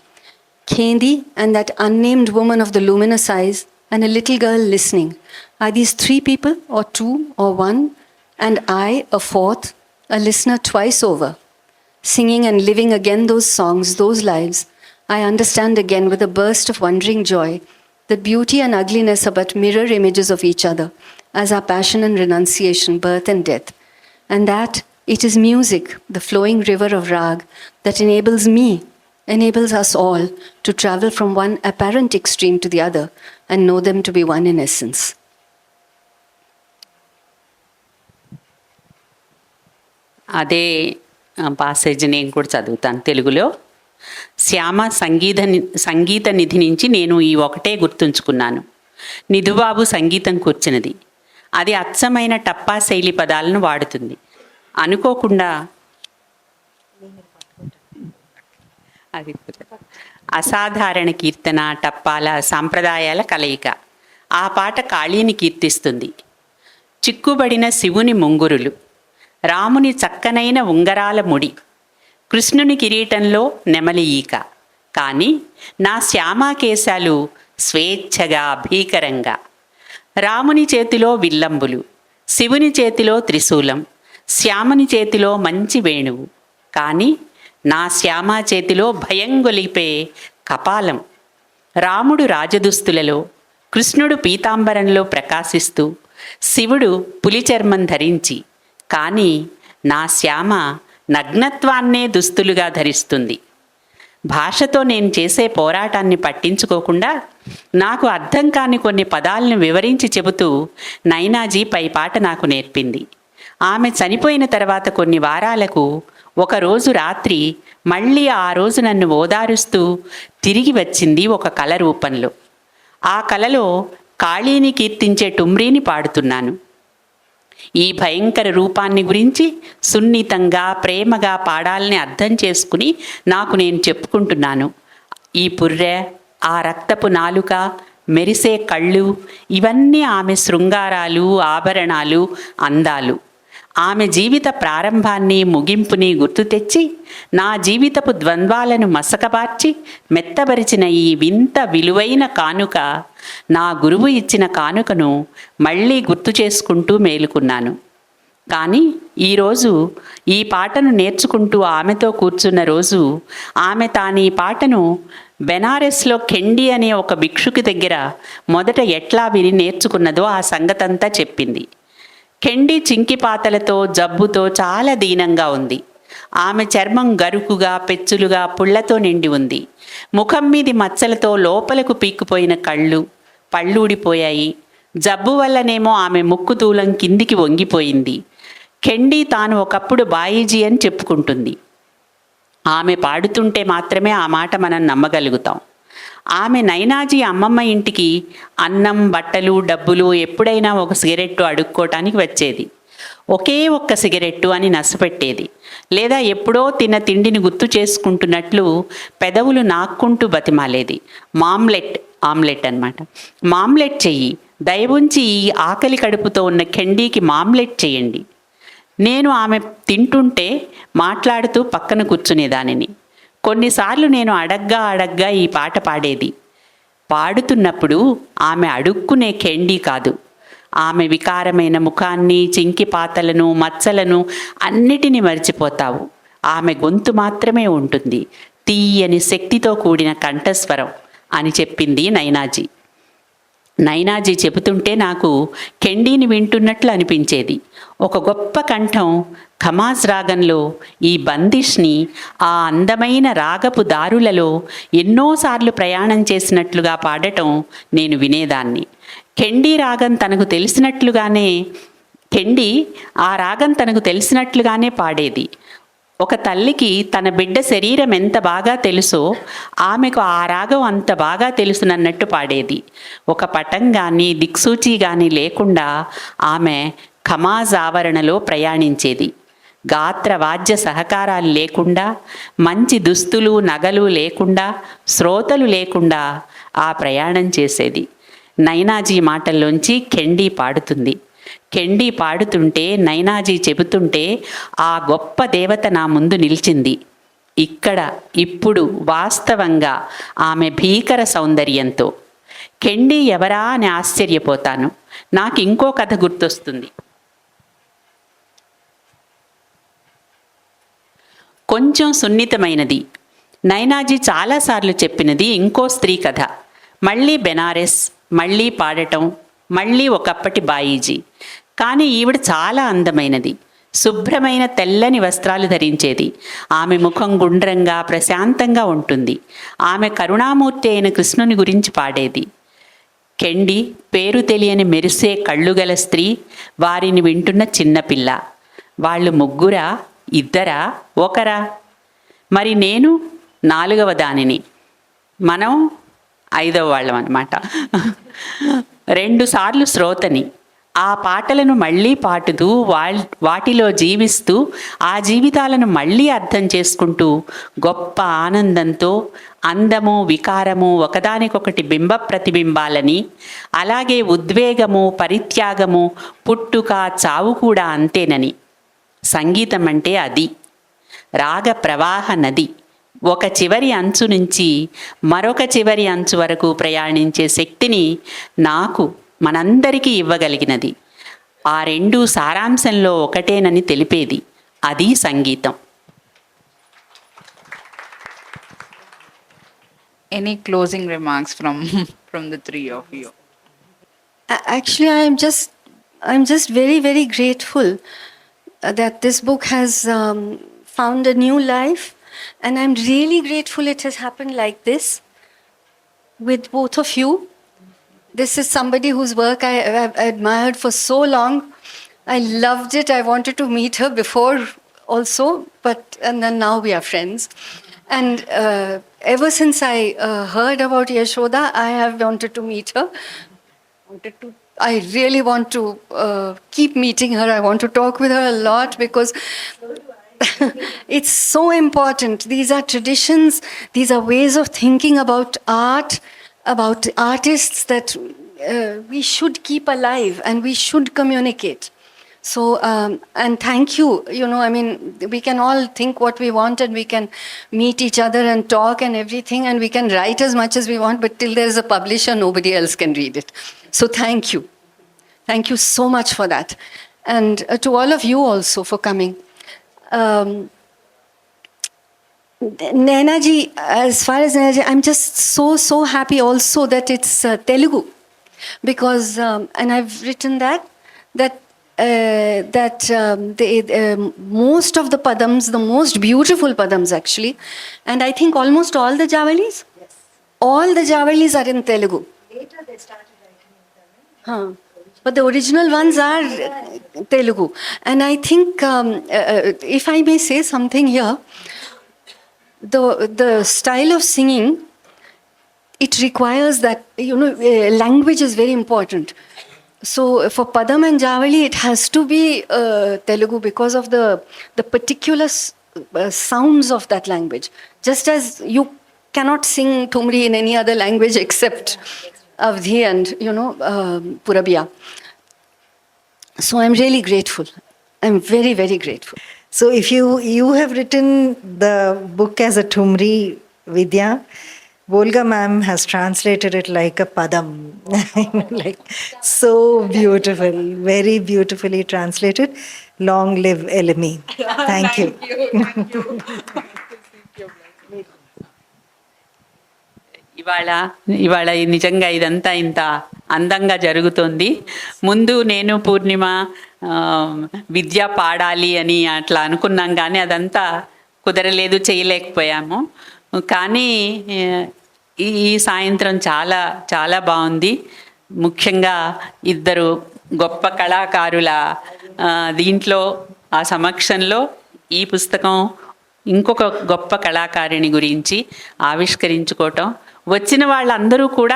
Khendi and that unnamed woman of the luminous eyes and a little girl listening. Are these three people, or two, or one? And I, a fourth, a listener twice over, singing and living again those songs, those lives. I understand again with a burst of wondering joy that beauty and ugliness are but mirror images of each other, as are passion and renunciation, birth and death. And that it is music, the flowing river of rag, that enables us all to travel from one apparent extreme to the other and know them to be one in essence. అదే పాసేజ్ నేను కూడా చదువుతాను తెలుగులో. శ్యామ సంగీత నిధి నుంచి నేను ఈ ఒకటే గుర్తుంచుకున్నాను. నిధుబాబు సంగీతం కూర్చున్నది. అది అచ్చమైన టప్పా శైలి పదాలను వాడుతుంది. అనుకోకుండా అది అసాధారణ కీర్తన, టప్పాల సాంప్రదాయాల కలయిక. ఆ పాట కాళీని కీర్తిస్తుంది. చిక్కుబడిన శివుని ముంగురులు, రాముని చక్కనైన ఉంగరాల ముడి, కృష్ణుని కిరీటంలో నెమలి ఈక. కానీ నా శ్యామాకేశాలు స్వేచ్ఛగా, భీకరంగా. రాముని చేతిలో విల్లంబులు, శివుని చేతిలో త్రిశూలం, శ్యాముని చేతిలో మంచి వేణువు. కానీ నా శ్యామ చేతిలో భయం గొలిపే కపాలం. రాముడు రాజదుస్తులలో, కృష్ణుడు పీతాంబరంలో ప్రకాశిస్తూ, శివుడు పులి చర్మం ధరించి. కానీ నా శ్యామ నగ్నత్వాన్నే దుస్తులుగా ధరిస్తుంది. భాషతో నేను చేసే పోరాటాన్ని పట్టించుకోకుండా నాకు అర్థం కాని కొన్ని పదాలను వివరించి చెబుతూ నైనాజీ పైపాట నాకు నేర్పింది. ఆమె చనిపోయిన తర్వాత కొన్ని వారాలకు ఒకరోజు రాత్రి మళ్ళీ ఆ రోజు నన్ను ఓదారుస్తూ తిరిగి వచ్చింది ఒక కళ రూపంలో. ఆ కళలో కాళీని కీర్తించే టుమ్రీని పాడుతున్నాను. ఈ భయంకర రూపాన్ని గురించి సున్నితంగా ప్రేమగా పాడాలని అర్థం చేసుకుని నాకు నేను చెప్పుకుంటున్నాను. ఈ పుర్రె, ఆ రక్తపు నాలుక, మెరిసే కళ్ళు, ఇవన్నీ ఆమె శృంగారాలు, ఆభరణాలు, అందాలు. ఆమె జీవిత ప్రారంభాన్ని ముగింపుని గుర్తు తెచ్చి నా జీవితపు ద్వంద్వాలను మసకబార్చి మెత్తబరిచిన ఈ వింత విలువైన కానుక, నా గురువు ఇచ్చిన కానుకను మళ్ళీ గుర్తు చేసుకుంటూ మేలుకున్నాను. కానీ ఈరోజు ఈ పాటను నేర్చుకుంటూ ఆమెతో కూర్చున్న రోజు ఆమె తాను ఈ పాటను బెనారస్లో కెండి అనే ఒక భిక్షుకి దగ్గర మొదట ఎట్లా విని నేర్చుకున్నదో ఆ సంగతంతా చెప్పింది. కెండి చింకిపాతలతో జబ్బుతో చాలా దీనంగా ఉంది. ఆమె చర్మం గరుకుగా, పెచ్చులుగా, పుళ్లతో నిండి ఉంది. ముఖం మీది మచ్చలతో లోపలకు పీక్కుపోయిన కళ్ళు, పళ్ళూడిపోయాయి. జబ్బు వల్లనేమో ఆమె ముక్కు దూలం కిందికి వంగిపోయింది. కెండి తాను ఒకప్పుడు బాయిజీ అని చెప్పుకుంటుంది. ఆమె పాడుతుంటే మాత్రమే ఆ మాట మనం నమ్మగలుగుతాం. ఆమె నైనాజీ అమ్మమ్మ ఇంటికి అన్నం, బట్టలు, డబ్బులు ఎప్పుడైనా ఒక సిగరెట్టు అడుక్కోవటానికి వచ్చేది. ఒకే ఒక్క సిగరెట్టు అని నసపెట్టేది. లేదా ఎప్పుడో తిన్న తిండిని గుర్తు చేసుకుంటున్నట్లు పెదవులు నాక్కుంటూ బతిమాలేది. ఆమ్లెట్ అన్నమాట. మామ్లెట్ చెయ్యి, దయవుంచి ఈ ఆకలి కడుపుతో ఉన్న కెండీకి మామ్లెట్ చేయండి. నేను ఆమె తింటుంటే మాట్లాడుతూ పక్కన కూర్చునేదానిని. కొన్నిసార్లు నేను అడగ్గా ఈ పాట పాడేది. పాడుతున్నప్పుడు ఆమె అడుక్కునే కెండి కాదు, ఆమె వికారమైన ముఖాన్ని, చింకిపాతలను, మచ్చలను అన్నిటినీ మర్చిపోతావు. ఆమె గొంతు మాత్రమే ఉంటుంది, తీయని శక్తితో కూడిన కంఠస్వరం అని చెప్పింది నైనాజీ. నైనాజీ చెబుతుంటే నాకు కెండీని వింటున్నట్లు అనిపించేది. ఒక గొప్ప కంఠం ఖమాజ్ రాగంలో ఈ బందిష్ని ఆ అందమైన రాగపు దారులలో ఎన్నోసార్లు ప్రయాణం చేసినట్లుగా పాడటం నేను వినేదాన్ని. కెండి ఆ రాగం తనకు తెలిసినట్లుగానే పాడేది. ఒక తల్లికి తన బిడ్డ శరీరం ఎంత బాగా తెలుసో ఆమెకు ఆ రాగం అంత బాగా తెలుసునన్నట్టు పాడేది. ఒక పటం కానీ దిక్సూచి కానీ లేకుండా ఆమె ఖమాజ్ ఆవరణలో ప్రయాణించేది. గాత్ర వాద్య సహకారాలు లేకుండా, మంచి దుస్తులు, నగలు లేకుండా, శ్రోతలు లేకుండా ఆ ప్రయాణం చేసేది. నైనాజీ మాటల్లోంచి కెండి పాడుతుంది. కెండి పాడుతుంటే, నైనాజీ చెబుతుంటే ఆ గొప్ప దేవత నా ముందు నిలిచింది. ఇక్కడ ఇప్పుడు వాస్తవంగా ఆమె భీకర సౌందర్యంతో. కెండి ఎవరా అని ఆశ్చర్యపోతాను. నాకు ఇంకో కథ గుర్తొస్తుంది. కొంచెం సున్నితమైనది. నైనాజీ చాలాసార్లు చెప్పినది ఇంకో స్త్రీ కథ. మళ్ళీ బెనారస్, మళ్ళీ పాడటం, మళ్ళీ ఒకప్పటి బాయిజీ. కానీ ఈవిడ చాలా అందమైనది. శుభ్రమైన తెల్లని వస్త్రాలు ధరించేది. ఆమె ముఖం గుండ్రంగా ప్రశాంతంగా ఉంటుంది. ఆమె కరుణామూర్తి అయిన కృష్ణుని గురించి పాడేది. కెండి పేరు తెలియని మెరిసే కళ్ళుగల స్త్రీ, వారిని వింటున్న చిన్నపిల్ల. వాళ్ళు ముగ్గురా, ఇద్దరా, ఒకరా? మరి నేను 4వ దానిని, మనం 5వ వాళ్ళం అన్నమాట. 2 సార్లు శ్రోతని. ఆ పాటలను మళ్ళీ పాడుతూ వాటిలో జీవిస్తూ ఆ జీవితాలను మళ్ళీ అర్థం చేసుకుంటూ గొప్ప ఆనందంతో అందము, వికారము ఒకదానికొకటి బింబ ప్రతిబింబాలని, అలాగే ఉద్వేగము, పరిత్యాగము, పుట్టుక, చావు కూడా అంతేనని. సంగీతం అంటే అది. రాగ ప్రవాహ నది. ఒక చివరి అంచు నుంచి మరొక చివరి అంచు వరకు ప్రయాణించే శక్తిని నాకు, మనందరికీ ఇవ్వగలిగినది. ఆ 2 సారాంశంలో ఒకటేనని తెలిపేది. అది సంగీతం. Any closing remarks from the three of you? Actually, I'm just very, very grateful that this book has found a new life And I'm really grateful it has happened like this with both of you. This is somebody whose work I have admired for so long. I loved it. I wanted to meet her before also, and then now we are friends. And ever since I heard about Yashoda, I have wanted to meet her. I really want to keep meeting her. I want to talk with her a lot because it's so important. These are traditions, these are ways of thinking about art, about artists that we should keep alive and we should communicate. So, and thank you. You know, I mean, we can all think what we want and we can meet each other and talk and everything, and we can write as much as we want, but till there's a publisher, nobody else can read it. So thank you. Thank you so much for that. And to all of you also for coming. Naina ji, as far as Naina ji, I'm just so happy also that it's Telugu. Because, and I've written that most of the padams, the most beautiful padams actually, and I think almost all the Javalis, yes, all the Javalis are in Telugu. Later they started writing in Tamil. Huh. But the original ones are Telugu. And I think, if I may say something here, the style of singing, it requires that, you know, language is very important. So for Padam and Javali, it has to be Telugu because of the particular sounds of that language. Just as you cannot sing Thumri in any other language except Avdhi and, you know, Purabiya. So I'm really grateful. I'm very, very grateful. So if you have written the book as a Thumri, Vidya, Volga ma'am has translated it like a padam. Like so beautiful, very beautifully translated. Long live Elimi. Thank you. ఇవాళ నిజంగా ఇదంతా ఇంత అందంగా జరుగుతుంది. ముందు నేను పూర్ణిమ విద్య పాడాలి అని అట్లా అనుకున్నాం, కానీ అదంతా కుదరలేదు, చేయలేకపోయాము. కానీ ఈ సాయంత్రం చాలా చాలా బాగుంది. ముఖ్యంగా ఇద్దరు గొప్ప కళాకారుల దీంట్లో ఆ సమక్షంలో ఈ పుస్తకం ఇంకొక గొప్ప కళాకారిణి గురించి ఆవిష్కరించుకోవటం, వచ్చిన వాళ్ళందరూ కూడా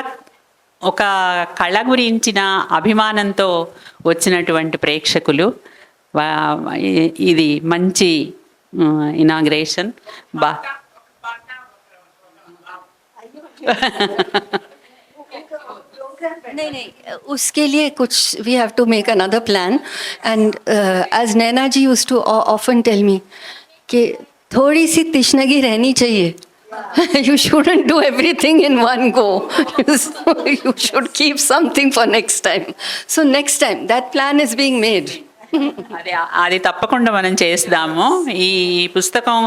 ఒక కళ గురించిన అభిమానంతో వచ్చినటువంటి ప్రేక్షకులు. ఇది మంచి ఇనాగ్రేషన్. नहीं उसके लिए कुछ we have to make another plan, and as Naina ji used to often tell me कि थोड़ी सी तिश्नगी रहनी चाहिए. You shouldn't do everything in one go. You should keep something for next time. So next time that plan is being made. అది తప్పకుండా మనం చేస్తాము. ఈ పుస్తకం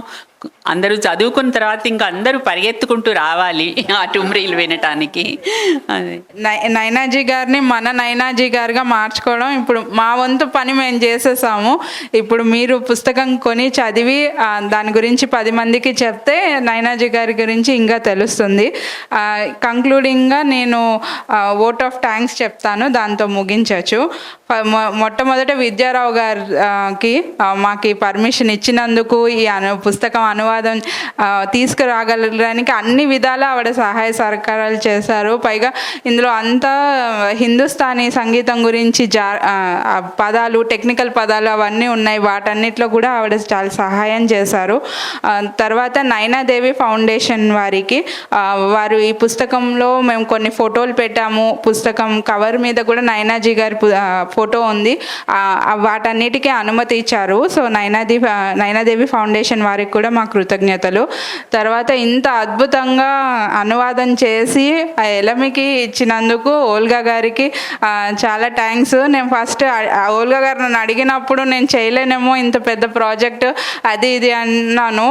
అందరూ చదువుకున్న తర్వాత ఇంకా అందరూ పరిగెత్తుకుంటూ రావాలి ఆ టుమ్రీలు వినటానికి. నైనాజీ గారిని మన నైనాజీ గారిగా మార్చుకోవడం ఇప్పుడు మా వంతు పని మేము చేసేసాము. ఇప్పుడు మీరు పుస్తకం కొని చదివి దాని గురించి 10 మందికి చెప్తే నైనాజీ గారి గురించి ఇంకా తెలుస్తుంది. కంక్లూడింగ్గా నేను ఓట్ ఆఫ్ థ్యాంక్స్ చెప్తాను, దాంతో ముగించవచ్చు. మొట్టమొదట విద్యారావు గారికి మాకు పర్మిషన్ ఇచ్చినందుకు, ఈ పుస్తకం అనువాదం తీసుకురాగలడానికి అన్ని విధాలా ఆవిడ సహాయ సహకారాలు చేశారు. పైగా ఇందులో అంతా హిందుస్థానీ సంగీతం గురించి పదాలు, టెక్నికల్ పదాలు అవన్నీ ఉన్నాయి. వాటన్నిటిలో కూడా ఆవిడ చాలా సహాయం చేశారు. తర్వాత నైనాదేవి ఫౌండేషన్ వారికి, వారు ఈ పుస్తకంలో మేము కొన్ని ఫోటోలు పెట్టాము. పుస్తకం కవర్ మీద కూడా నైనాజీ గారి ఫోటో ఉంది. వాటన్నిటికీ అనుమతి ఇచ్చారు. సో నైనాదేవి ఫౌండేషన్ వారికి కూడా మా కృతజ్ఞతలు. తర్వాత ఇంత అద్భుతంగా అనువాదం చేసి ఆ ఎలమికి ఇచ్చినందుకు ఓల్గా గారికి చాలా థ్యాంక్స్. నేను ఫస్ట్ ఓల్గా గారు నన్ను అడిగినప్పుడు నేను చేయలేనేమో ఇంత పెద్ద ప్రాజెక్ట్ అది ఇది అన్నాను,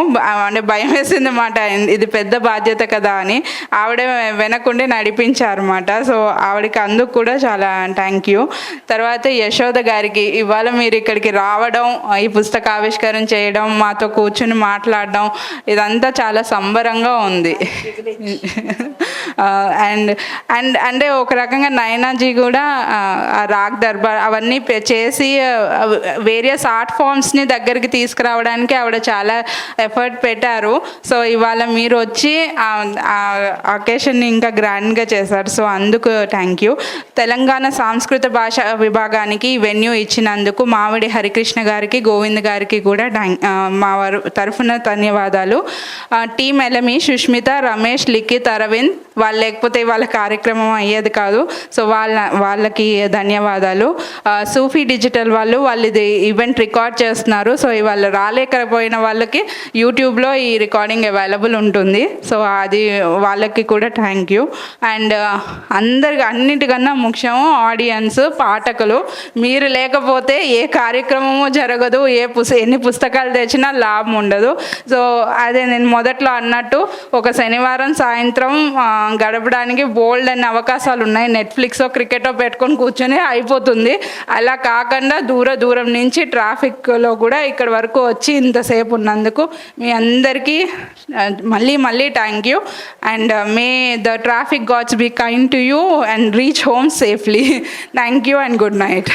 అంటే భయం వేసింది మాట, ఇది పెద్ద బాధ్యత కదా అని. ఆవిడ వెనకుండి నడిపించారన్నమాట. సో ఆవిడకి అందుకు కూడా చాలా థ్యాంక్ యూ. తర్వాత తర్వాత యశోద గారికి ఇవాళ మీరు ఇక్కడికి రావడం, ఈ పుస్తకావిష్కరణ చేయడం, మాతో కూర్చుని మాట్లాడడం, ఇదంతా చాలా సంబరంగా ఉంది. అండ్ అండ్ అంటే ఒక రకంగా నయనాజీ కూడా ఆ రాగ్ దర్బార్ అవన్నీ చేసి వేరియస్ ఆర్ట్ ఫామ్స్ని దగ్గరికి తీసుకురావడానికి ఆవిడ చాలా ఎఫర్ట్ పెట్టారు. సో ఇవాళ మీరు వచ్చి అకేషన్ని ఇంకా గ్రాండ్గా చేశారు. సో అందుకు థ్యాంక్ యూ. తెలంగాణ సాంస్కృత భాష విభాగానికి వెన్యూ ఇచ్చినందుకు మామిడి హరికృష్ణ గారికి, గోవింద్ గారికి కూడా మా వారు తరఫున ధన్యవాదాలు. టీమ్ ఎలమి, సుష్మిత, రమేష్, లిఖిత్, అరవింద్ వాళ్ళు లేకపోతే వాళ్ళ కార్యక్రమం అయ్యేది కాదు. సో వాళ్ళకి ధన్యవాదాలు. సూఫీ డిజిటల్ వాళ్ళు ఇది ఈవెంట్ రికార్డ్ చేస్తున్నారు. సో ఇవాళ రాలేకపోయిన వాళ్ళకి యూట్యూబ్లో ఈ రికార్డింగ్ అవైలబుల్ ఉంటుంది. సో అది వాళ్ళకి కూడా థ్యాంక్ యూ. అండ్ అన్నిటికన్నా ముఖ్యం ఆడియన్స్, పాఠకులు. మీరు లేకపోతే ఏ కార్యక్రమము జరగదు, ఎన్ని పుస్తకాలు తెచ్చినా లాభం ఉండదు. సో అదే నేను మొదట్లో అన్నట్టు ఒక శనివారం సాయంత్రం గడపడానికి బోల్డ్ అనే అవకాశాలు ఉన్నాయి. నెట్ఫ్లిక్సో క్రికెటో పెట్టుకొని కూర్చొని అయిపోతుంది. అలా కాకుండా దూరం నుంచి ట్రాఫిక్లో కూడా ఇక్కడ వరకు వచ్చి ఇంతసేపు ఉన్నందుకు మీ అందరికీ మళ్ళీ thank you. And may the traffic gods be kind to you and reach home safely. Thank you and good night.